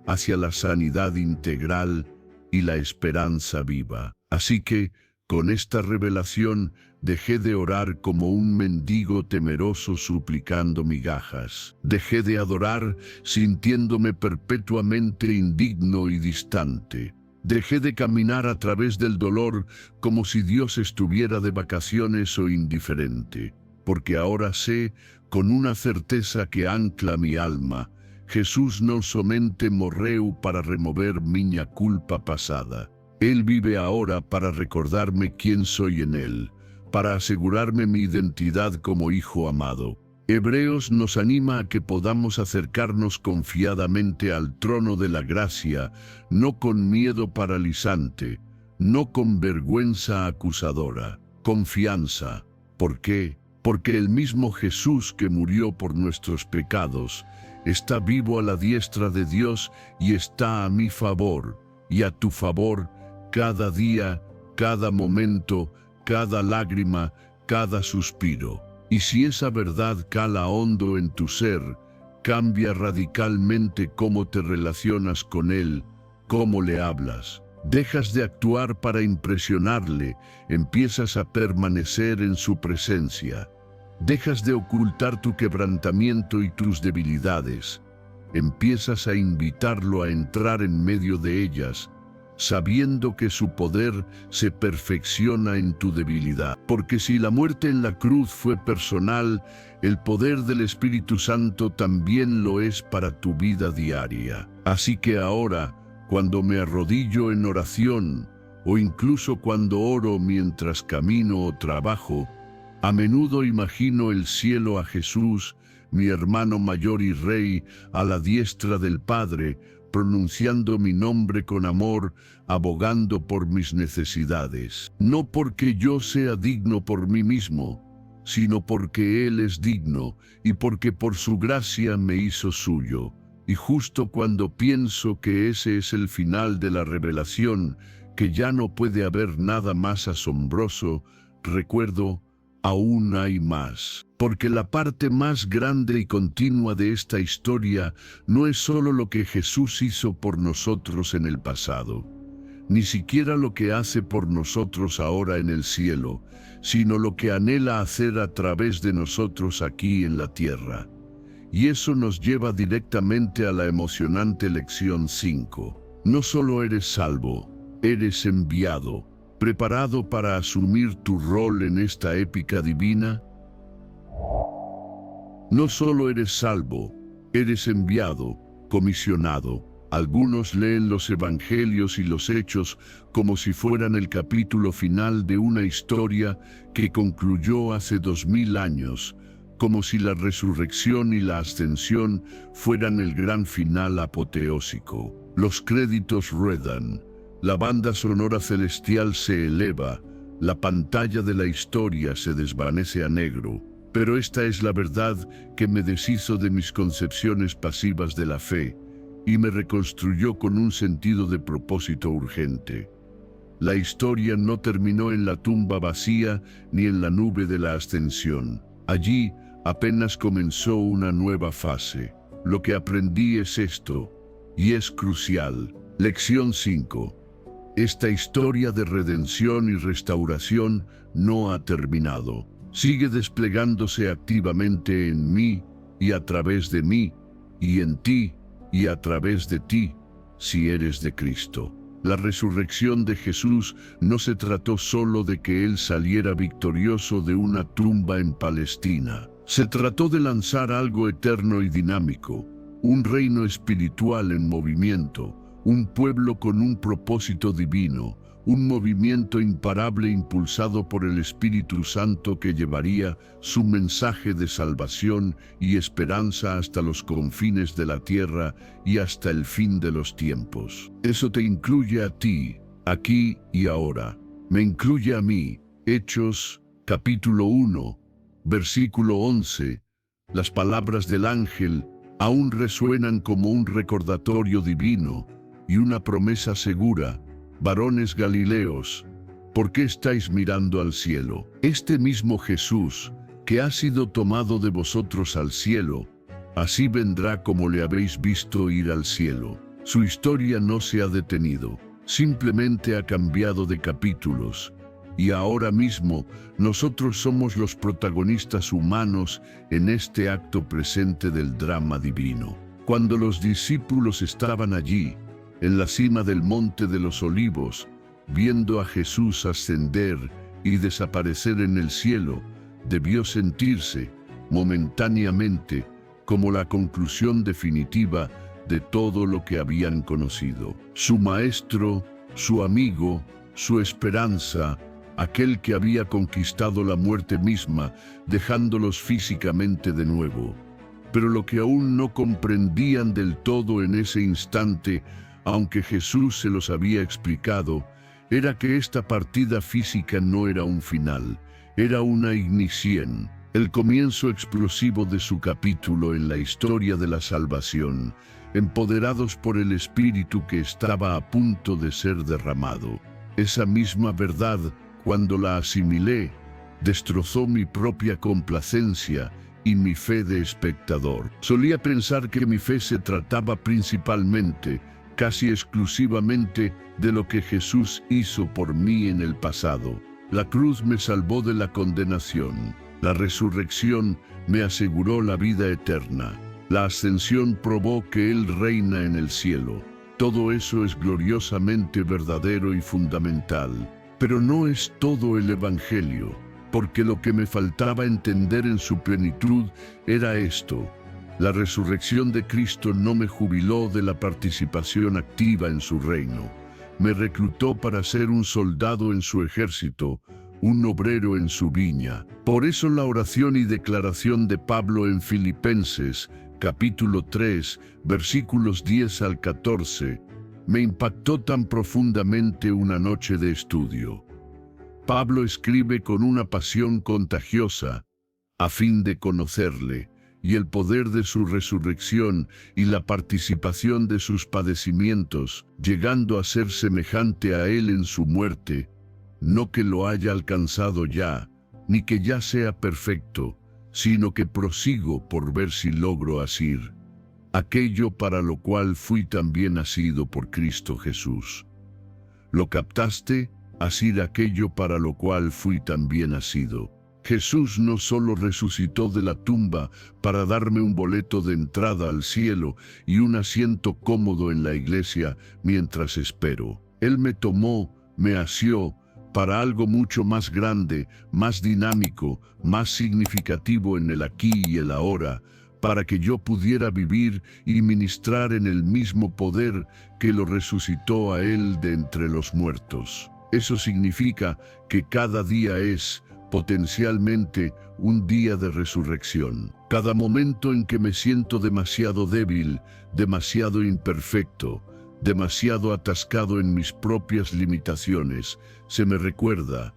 hacia la sanidad integral y la esperanza viva. Así que, con esta revelación, dejé de orar como un mendigo temeroso suplicando migajas. Dejé de adorar sintiéndome perpetuamente indigno y distante. Dejé de caminar a través del dolor como si Dios estuviera de vacaciones o indiferente, porque ahora sé, con una certeza que ancla mi alma, Jesús non somente morreu para remover miña culpa pasada. Él vive ahora para recordarme quién soy en Él, para asegurarme mi identidad como hijo amado. Hebreos nos anima a que podamos acercarnos confiadamente al trono de la gracia, no con miedo paralizante, no con vergüenza acusadora, confianza. ¿Por qué? Porque el mismo Jesús que murió por nuestros pecados está vivo a la diestra de Dios y está a mi favor y a tu favor cada día, cada momento, cada lágrima, cada suspiro. Y si esa verdad cala hondo en tu ser, cambia radicalmente cómo te relacionas con Él, cómo le hablas. Dejas de actuar para impresionarle, empiezas a permanecer en su presencia. Dejas de ocultar tu quebrantamiento y tus debilidades. Empiezas a invitarlo a entrar en medio de ellas, sabiendo que su poder se perfecciona en tu debilidad. Porque si la muerte en la cruz fue personal, el poder del Espíritu Santo también lo es para tu vida diaria. Así que ahora, cuando me arrodillo en oración, o incluso cuando oro mientras camino o trabajo, a menudo imagino el cielo a Jesús, mi hermano mayor y Rey, a la diestra del Padre, pronunciando mi nombre con amor, abogando por mis necesidades. No porque yo sea digno por mí mismo, sino porque Él es digno y porque por su gracia me hizo suyo. Y justo cuando pienso que ese es el final de la revelación, que ya no puede haber nada más asombroso, recuerdo, aún hay más. Porque la parte más grande y continua de esta historia no es solo lo que Jesús hizo por nosotros en el pasado, ni siquiera lo que hace por nosotros ahora en el cielo, sino lo que anhela hacer a través de nosotros aquí en la tierra. Y eso nos lleva directamente a la emocionante lección 5. No solo eres salvo, eres enviado, preparado para asumir tu rol en esta épica divina. No solo eres salvo, eres enviado, comisionado. Algunos leen los evangelios y los hechos como si fueran el capítulo final de una historia que concluyó hace 2000 años, como si la resurrección y la ascensión fueran el gran final apoteósico. Los créditos ruedan, la banda sonora celestial se eleva, la pantalla de la historia se desvanece a negro. Pero esta es la verdad que me deshizo de mis concepciones pasivas de la fe y me reconstruyó con un sentido de propósito urgente. La historia no terminó en la tumba vacía ni en la nube de la ascensión. Allí apenas comenzó una nueva fase. Lo que aprendí es esto, y es crucial. Lección 5. Esta historia de redención y restauración no ha terminado. Sigue desplegándose activamente en mí y a través de mí, y en ti y a través de ti, si eres de Cristo. La resurrección de Jesús no se trató solo de que Él saliera victorioso de una tumba en Palestina. Se trató de lanzar algo eterno y dinámico, un reino espiritual en movimiento, un pueblo con un propósito divino, un movimiento imparable impulsado por el Espíritu Santo que llevaría su mensaje de salvación y esperanza hasta los confines de la tierra y hasta el fin de los tiempos. Eso te incluye a ti, aquí y ahora. Me incluye a mí. Hechos, capítulo 1, versículo 11. Las palabras del ángel aún resuenan como un recordatorio divino y una promesa segura. Varones Galileos, ¿por qué estáis mirando al cielo? Este mismo Jesús, que ha sido tomado de vosotros al cielo, así vendrá como le habéis visto ir al cielo. Su historia no se ha detenido, simplemente ha cambiado de capítulos. Y ahora mismo, nosotros somos los protagonistas humanos en este acto presente del drama divino. Cuando los discípulos estaban allí, en la cima del Monte de los Olivos, viendo a Jesús ascender y desaparecer en el cielo, debió sentirse, momentáneamente, como la conclusión definitiva de todo lo que habían conocido. Su maestro, su amigo, su esperanza, aquel que había conquistado la muerte misma, dejándolos físicamente de nuevo. Pero lo que aún no comprendían del todo en ese instante, aunque Jesús se los había explicado, era que esta partida física no era un final, era una ignición, el comienzo explosivo de su capítulo en la historia de la salvación, empoderados por el Espíritu que estaba a punto de ser derramado. Esa misma verdad, cuando la asimilé, destrozó mi propia complacencia y mi fe de espectador. Solía pensar que mi fe se trataba principalmente, casi exclusivamente, de lo que Jesús hizo por mí en el pasado. La cruz me salvó de la condenación. La resurrección me aseguró la vida eterna. La ascensión probó que Él reina en el cielo. Todo eso es gloriosamente verdadero y fundamental. Pero no es todo el Evangelio, porque lo que me faltaba entender en su plenitud era esto. La resurrección de Cristo no me jubiló de la participación activa en su reino. Me reclutó para ser un soldado en su ejército, un obrero en su viña. Por eso la oración y declaración de Pablo en Filipenses, capítulo 3, versículos 10 al 14, me impactó tan profundamente una noche de estudio. Pablo escribe con una pasión contagiosa, a fin de conocerle, y el poder de su resurrección y la participación de sus padecimientos, llegando a ser semejante a él en su muerte, no que lo haya alcanzado ya, ni que ya sea perfecto, sino que prosigo por ver si logro asir aquello para lo cual fui también asido por Cristo Jesús. ¿Lo captaste? Asir aquello para lo cual fui también asido. Jesús no solo resucitó de la tumba para darme un boleto de entrada al cielo y un asiento cómodo en la iglesia mientras espero. Él me tomó, me asió, para algo mucho más grande, más dinámico, más significativo en el aquí y el ahora, para que yo pudiera vivir y ministrar en el mismo poder que lo resucitó a él de entre los muertos. Eso significa que cada día es, potencialmente, un día de resurrección. Cada momento en que me siento demasiado débil, demasiado imperfecto, demasiado atascado en mis propias limitaciones, se me recuerda,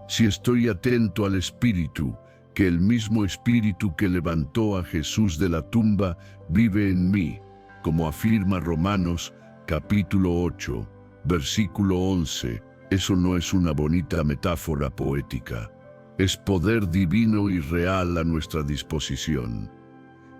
si estoy atento al Espíritu, que el mismo Espíritu que levantó a Jesús de la tumba vive en mí, como afirma Romanos capítulo 8, versículo 11. Eso no es una bonita metáfora poética. Es poder divino y real a nuestra disposición.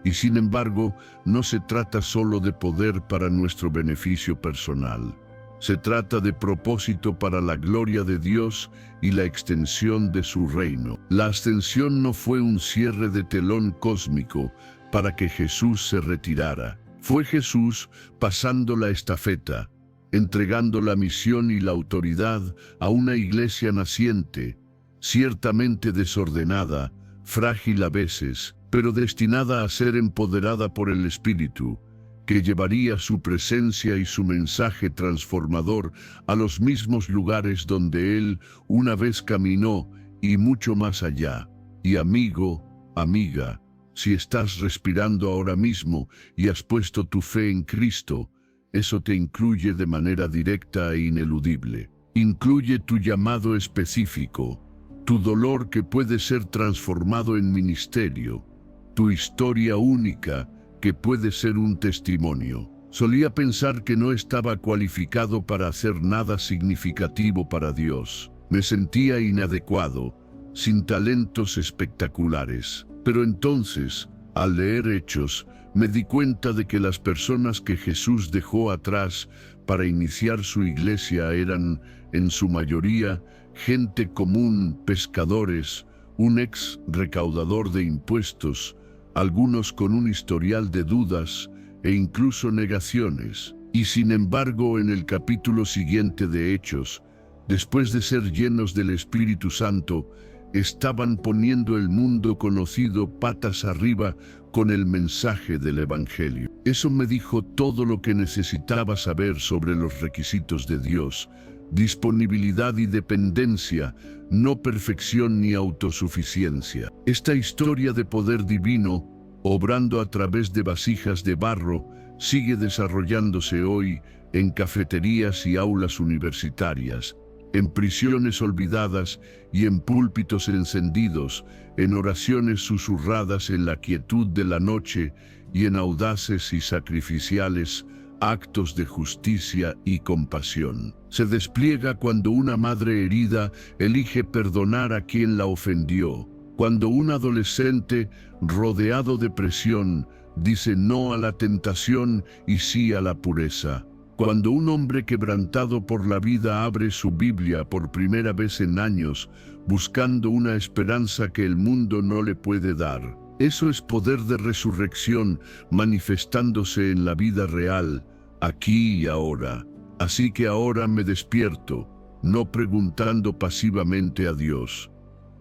Y sin embargo, no se trata solo de poder para nuestro beneficio personal. Se trata de propósito para la gloria de Dios y la extensión de su reino. La ascensión no fue un cierre de telón cósmico para que Jesús se retirara. Fue Jesús pasando la estafeta, entregando la misión y la autoridad a una iglesia naciente, ciertamente desordenada, frágil a veces, pero destinada a ser empoderada por el Espíritu, que llevaría su presencia y su mensaje transformador a los mismos lugares donde Él una vez caminó y mucho más allá. Y amigo, amiga, si estás respirando ahora mismo y has puesto tu fe en Cristo, eso te incluye de manera directa e ineludible. Incluye tu llamado específico, tu dolor que puede ser transformado en ministerio, tu historia única que puede ser un testimonio. Solía pensar que no estaba cualificado para hacer nada significativo para Dios. Me sentía inadecuado, sin talentos espectaculares. Pero entonces, al leer Hechos, me di cuenta de que las personas que Jesús dejó atrás para iniciar su iglesia eran, en su mayoría, gente común, pescadores, un ex recaudador de impuestos, algunos con un historial de dudas e incluso negaciones. Y sin embargo, en el capítulo siguiente de Hechos, después de ser llenos del Espíritu Santo, estaban poniendo el mundo conocido patas arriba con el mensaje del Evangelio. Eso me dijo todo lo que necesitaba saber sobre los requisitos de Dios: disponibilidad y dependencia, no perfección ni autosuficiencia. Esta historia de poder divino, obrando a través de vasijas de barro, sigue desarrollándose hoy en cafeterías y aulas universitarias, en prisiones olvidadas y en púlpitos encendidos, en oraciones susurradas en la quietud de la noche y en audaces y sacrificiales actos de justicia y compasión. Se despliega cuando una madre herida elige perdonar a quien la ofendió, cuando un adolescente rodeado de presión dice no a la tentación y sí a la pureza, cuando un hombre quebrantado por la vida abre su Biblia por primera vez en años, buscando una esperanza que el mundo no le puede dar. Eso es poder de resurrección manifestándose en la vida real, aquí y ahora. Así que ahora me despierto, no preguntando pasivamente a Dios: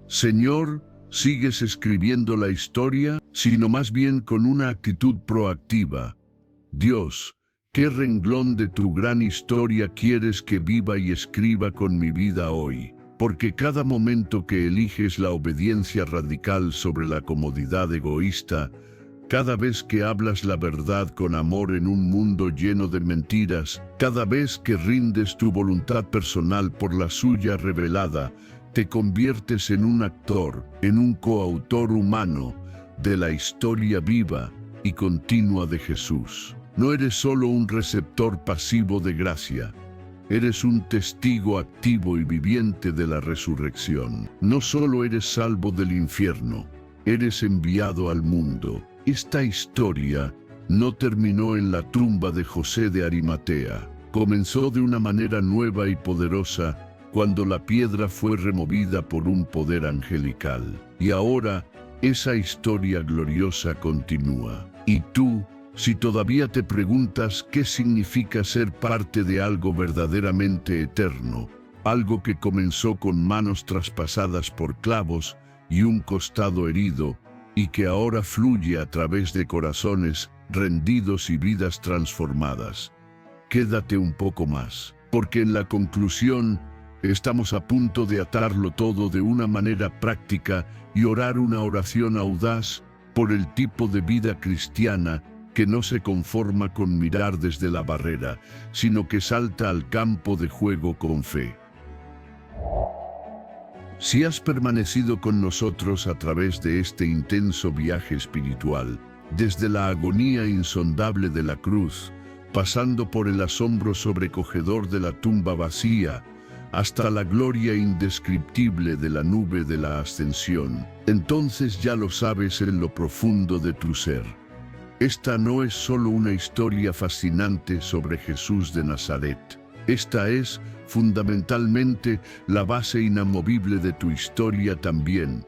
Señor, ¿sigues escribiendo la historia? Sino más bien con una actitud proactiva: Dios, ¿qué renglón de tu gran historia quieres que viva y escriba con mi vida hoy? Porque cada momento que eliges la obediencia radical sobre la comodidad egoísta, cada vez que hablas la verdad con amor en un mundo lleno de mentiras, cada vez que rindes tu voluntad personal por la suya revelada, te conviertes en un actor, en un coautor humano, de la historia viva y continua de Jesús. No eres solo un receptor pasivo de gracia. Eres un testigo activo y viviente de la resurrección. No solo eres salvo del infierno, eres enviado al mundo. Esta historia no terminó en la tumba de José de Arimatea. Comenzó de una manera nueva y poderosa cuando la piedra fue removida por un poder angelical. Y ahora, esa historia gloriosa continúa. Y tú, si todavía te preguntas qué significa ser parte de algo verdaderamente eterno, algo que comenzó con manos traspasadas por clavos y un costado herido, y que ahora fluye a través de corazones rendidos y vidas transformadas, quédate un poco más, porque en la conclusión estamos a punto de atarlo todo de una manera práctica y orar una oración audaz por el tipo de vida cristiana que no se conforma con mirar desde la barrera, sino que salta al campo de juego con fe. Si has permanecido con nosotros a través de este intenso viaje espiritual, desde la agonía insondable de la cruz, pasando por el asombro sobrecogedor de la tumba vacía, hasta la gloria indescriptible de la nube de la ascensión, entonces ya lo sabes en lo profundo de tu ser. Esta no es solo una historia fascinante sobre Jesús de Nazaret. Esta es, fundamentalmente, la base inamovible de tu historia también.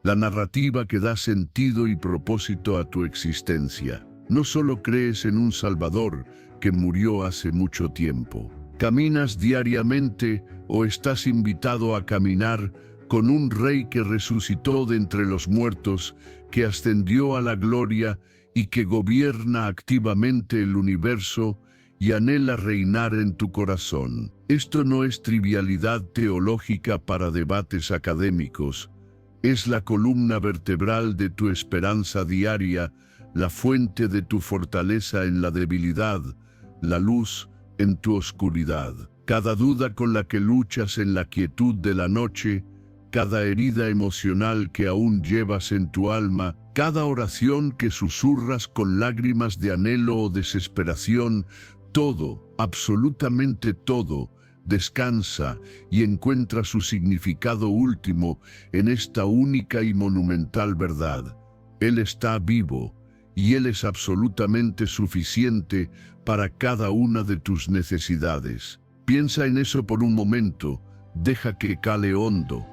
La narrativa que da sentido y propósito a tu existencia. No solo crees en un Salvador que murió hace mucho tiempo. ¿Caminas diariamente o estás invitado a caminar con un Rey que resucitó de entre los muertos, que ascendió a la gloria y que gobierna activamente el universo y anhela reinar en tu corazón? Esto no es trivialidad teológica para debates académicos. Es la columna vertebral de tu esperanza diaria, la fuente de tu fortaleza en la debilidad, la luz en tu oscuridad. Cada duda con la que luchas en la quietud de la noche, cada herida emocional que aún llevas en tu alma, cada oración que susurras con lágrimas de anhelo o desesperación, todo, absolutamente todo, descansa y encuentra su significado último en esta única y monumental verdad. Él está vivo y Él es absolutamente suficiente para cada una de tus necesidades. Piensa en eso por un momento, deja que cale hondo.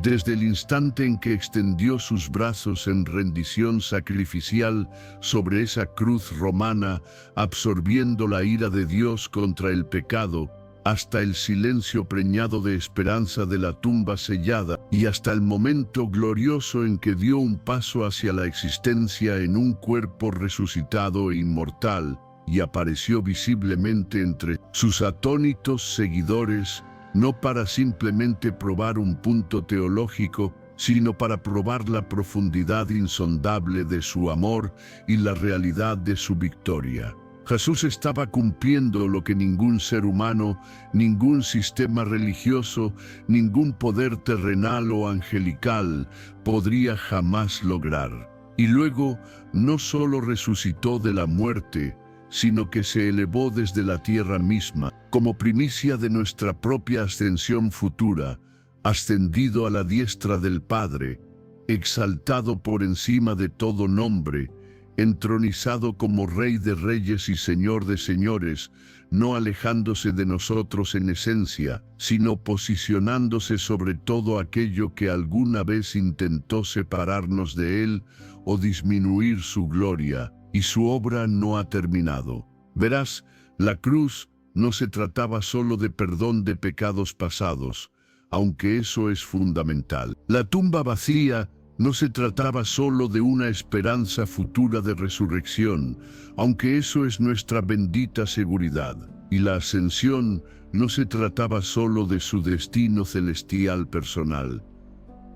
Desde el instante en que extendió sus brazos en rendición sacrificial sobre esa cruz romana, absorbiendo la ira de Dios contra el pecado, hasta el silencio preñado de esperanza de la tumba sellada, y hasta el momento glorioso en que dio un paso hacia la existencia en un cuerpo resucitado e inmortal, y apareció visiblemente entre sus atónitos seguidores, no para simplemente probar un punto teológico, sino para probar la profundidad insondable de su amor y la realidad de su victoria. Jesús estaba cumpliendo lo que ningún ser humano, ningún sistema religioso, ningún poder terrenal o angelical podría jamás lograr. Y luego, no solo resucitó de la muerte, sino que se elevó desde la tierra misma, como primicia de nuestra propia ascensión futura, ascendido a la diestra del Padre, exaltado por encima de todo nombre, entronizado como Rey de Reyes y Señor de Señores, no alejándose de nosotros en esencia, sino posicionándose sobre todo aquello que alguna vez intentó separarnos de Él o disminuir su gloria, y su obra no ha terminado. Verás, la cruz no se trataba solo de perdón de pecados pasados, aunque eso es fundamental. La tumba vacía no se trataba solo de una esperanza futura de resurrección, aunque eso es nuestra bendita seguridad. Y la ascensión no se trataba solo de su destino celestial personal,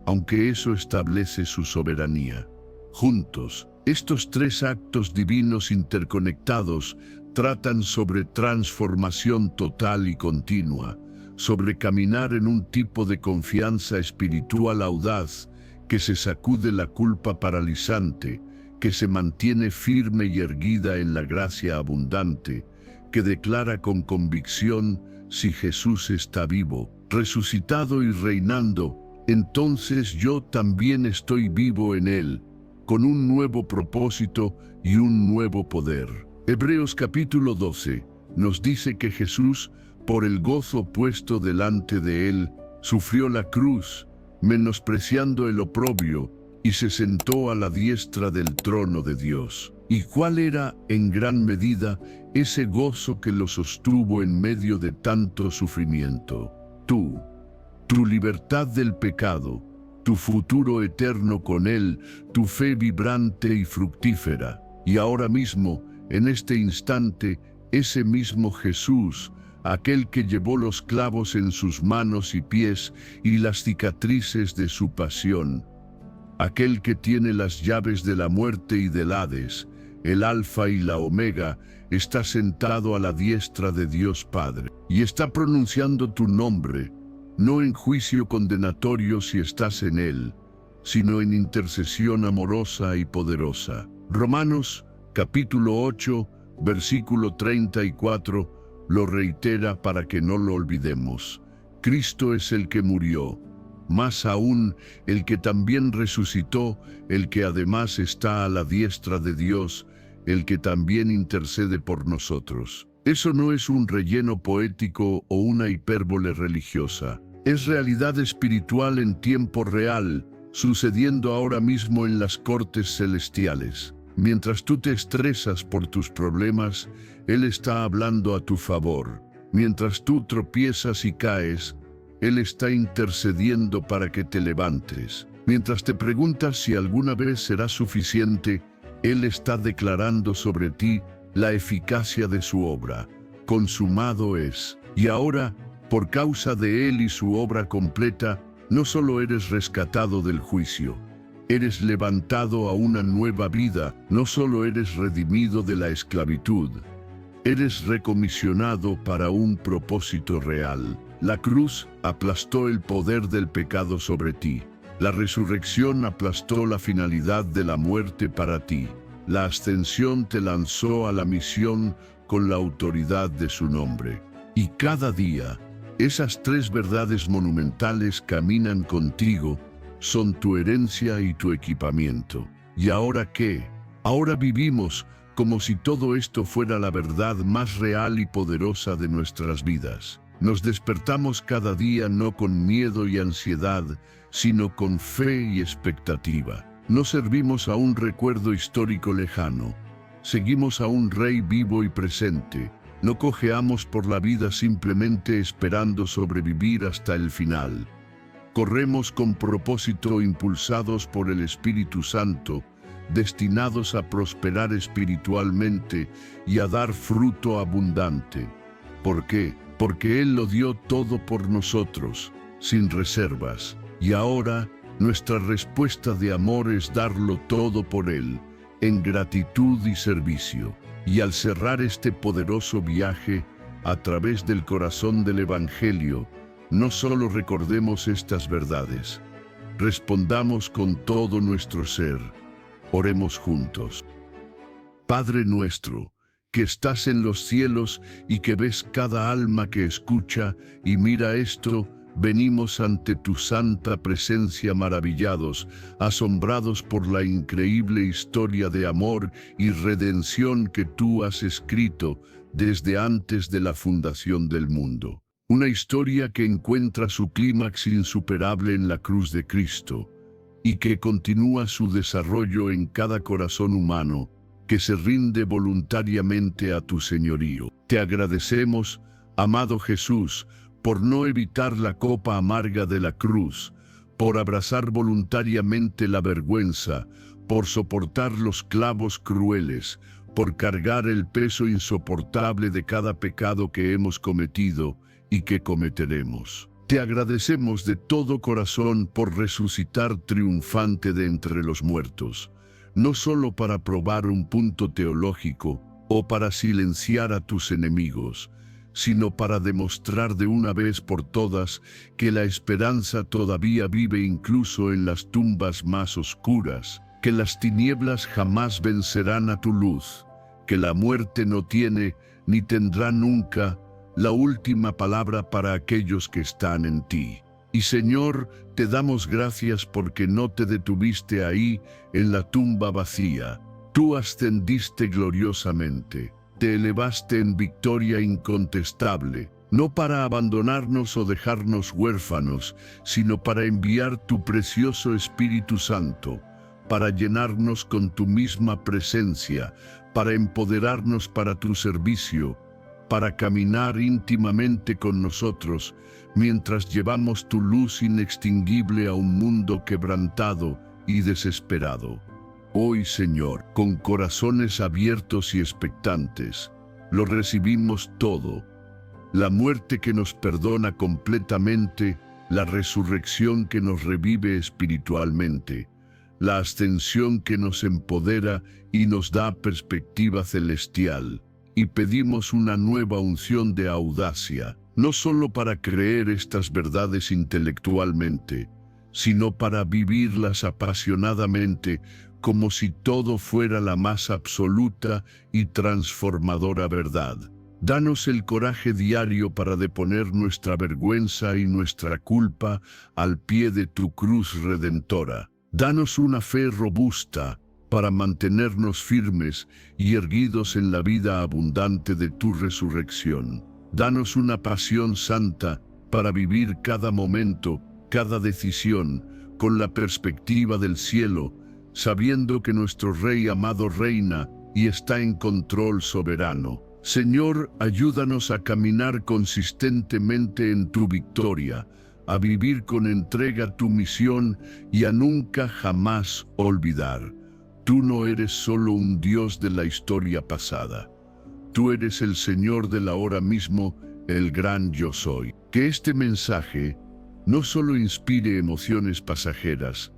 aunque eso establece su soberanía. Juntos, estos tres actos divinos interconectados tratan sobre transformación total y continua, sobre caminar en un tipo de confianza espiritual audaz que se sacude la culpa paralizante, que se mantiene firme y erguida en la gracia abundante, que declara con convicción: si Jesús está vivo, resucitado y reinando, entonces yo también estoy vivo en Él, con un nuevo propósito y un nuevo poder. Hebreos capítulo 12 nos dice que Jesús, por el gozo puesto delante de Él, sufrió la cruz, menospreciando el oprobio, y se sentó a la diestra del trono de Dios. ¿Y cuál era, en gran medida, ese gozo que lo sostuvo en medio de tanto sufrimiento? Tu libertad del pecado, tu futuro eterno con Él, tu fe vibrante y fructífera. Y ahora mismo, en este instante, ese mismo Jesús, aquel que llevó los clavos en sus manos y pies y las cicatrices de su pasión, aquel que tiene las llaves de la muerte y del Hades, el Alfa y la Omega, está sentado a la diestra de Dios Padre y está pronunciando tu nombre, no en juicio condenatorio si estás en Él, sino en intercesión amorosa y poderosa. Romanos capítulo 8, versículo 34, lo reitera para que no lo olvidemos. Cristo es el que murió, más aún el que también resucitó, el que además está a la diestra de Dios, el que también intercede por nosotros. Eso no es un relleno poético o una hipérbole religiosa. Es realidad espiritual en tiempo real, sucediendo ahora mismo en las cortes celestiales. Mientras tú te estresas por tus problemas, Él está hablando a tu favor. Mientras tú tropiezas y caes, Él está intercediendo para que te levantes. Mientras te preguntas si alguna vez será suficiente, Él está declarando sobre ti la eficacia de su obra. Consumado es. Y ahora, por causa de Él y su obra completa, no solo eres rescatado del juicio, eres levantado a una nueva vida, no solo eres redimido de la esclavitud, eres recomisionado para un propósito real. La cruz aplastó el poder del pecado sobre ti. La resurrección aplastó la finalidad de la muerte para ti. La ascensión te lanzó a la misión con la autoridad de su nombre. Y cada día, esas tres verdades monumentales caminan contigo, son tu herencia y tu equipamiento. ¿Y ahora qué? Ahora vivimos como si todo esto fuera la verdad más real y poderosa de nuestras vidas. Nos despertamos cada día no con miedo y ansiedad, sino con fe y expectativa. No servimos a un recuerdo histórico lejano. Seguimos a un Rey vivo y presente. No cojeamos por la vida simplemente esperando sobrevivir hasta el final. Corremos con propósito, impulsados por el Espíritu Santo, destinados a prosperar espiritualmente y a dar fruto abundante. ¿Por qué? Porque Él lo dio todo por nosotros, sin reservas. Y ahora, nuestra respuesta de amor es darlo todo por Él, en gratitud y servicio. Y al cerrar este poderoso viaje, a través del corazón del Evangelio, no solo recordemos estas verdades, respondamos con todo nuestro ser. Oremos juntos. Padre nuestro, que estás en los cielos y que ves cada alma que escucha y mira esto, venimos ante tu santa presencia maravillados, asombrados por la increíble historia de amor y redención que tú has escrito desde antes de la fundación del mundo. Una historia que encuentra su clímax insuperable en la cruz de Cristo y que continúa su desarrollo en cada corazón humano que se rinde voluntariamente a tu señorío. Te agradecemos, amado Jesús, por no evitar la copa amarga de la cruz, por abrazar voluntariamente la vergüenza, por soportar los clavos crueles, por cargar el peso insoportable de cada pecado que hemos cometido y que cometeremos. Te agradecemos de todo corazón por resucitar triunfante de entre los muertos, no solo para probar un punto teológico o para silenciar a tus enemigos, sino para demostrar de una vez por todas que la esperanza todavía vive incluso en las tumbas más oscuras, que las tinieblas jamás vencerán a tu luz, que la muerte no tiene ni tendrá nunca la última palabra para aquellos que están en ti. Y Señor, te damos gracias porque no te detuviste ahí en la tumba vacía. Tú ascendiste gloriosamente, te elevaste en victoria incontestable, no para abandonarnos o dejarnos huérfanos, sino para enviar tu precioso Espíritu Santo, para llenarnos con tu misma presencia, para empoderarnos para tu servicio, para caminar íntimamente con nosotros, mientras llevamos tu luz inextinguible a un mundo quebrantado y desesperado. Hoy, Señor, con corazones abiertos y expectantes, lo recibimos todo. La muerte que nos perdona completamente, la resurrección que nos revive espiritualmente, la ascensión que nos empodera y nos da perspectiva celestial. Y pedimos una nueva unción de audacia, no solo para creer estas verdades intelectualmente, sino para vivirlas apasionadamente, como si todo fuera la más absoluta y transformadora verdad. Danos el coraje diario para deponer nuestra vergüenza y nuestra culpa al pie de tu cruz redentora. Danos una fe robusta para mantenernos firmes y erguidos en la vida abundante de tu resurrección. Danos una pasión santa para vivir cada momento, cada decisión, con la perspectiva del cielo, sabiendo que nuestro Rey amado reina y está en control soberano. Señor, ayúdanos a caminar consistentemente en tu victoria, a vivir con entrega tu misión y a nunca jamás olvidar. Tú no eres solo un Dios de la historia pasada. Tú eres el Señor de la hora mismo, el gran yo soy. Que este mensaje no solo inspire emociones pasajeras,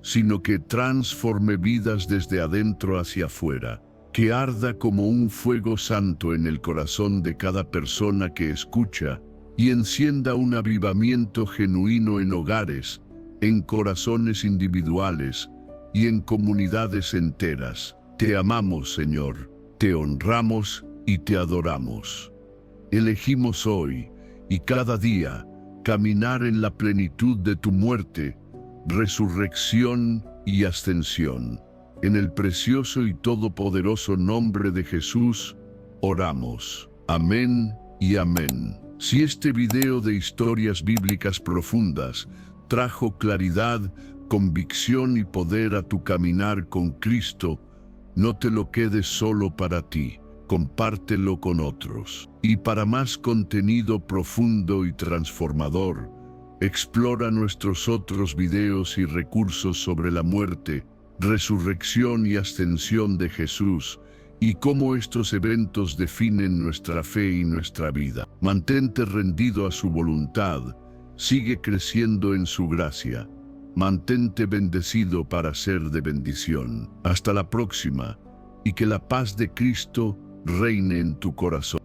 sino que transforme vidas desde adentro hacia afuera, que arda como un fuego santo en el corazón de cada persona que escucha y encienda un avivamiento genuino en hogares, en corazones individuales y en comunidades enteras. Te amamos, Señor, te honramos y te adoramos. Elegimos hoy y cada día caminar en la plenitud de tu muerte, resurrección y ascensión. En el precioso y todopoderoso nombre de Jesús, oramos. Amén y amén. Si este video de historias bíblicas profundas trajo claridad, convicción y poder a tu caminar con Cristo, no te lo quedes solo para ti, compártelo con otros. Y para más contenido profundo y transformador, explora nuestros otros videos y recursos sobre la muerte, resurrección y ascensión de Jesús, y cómo estos eventos definen nuestra fe y nuestra vida. Mantente rendido a su voluntad, sigue creciendo en su gracia. Mantente bendecido para ser de bendición. Hasta la próxima, y que la paz de Cristo reine en tu corazón.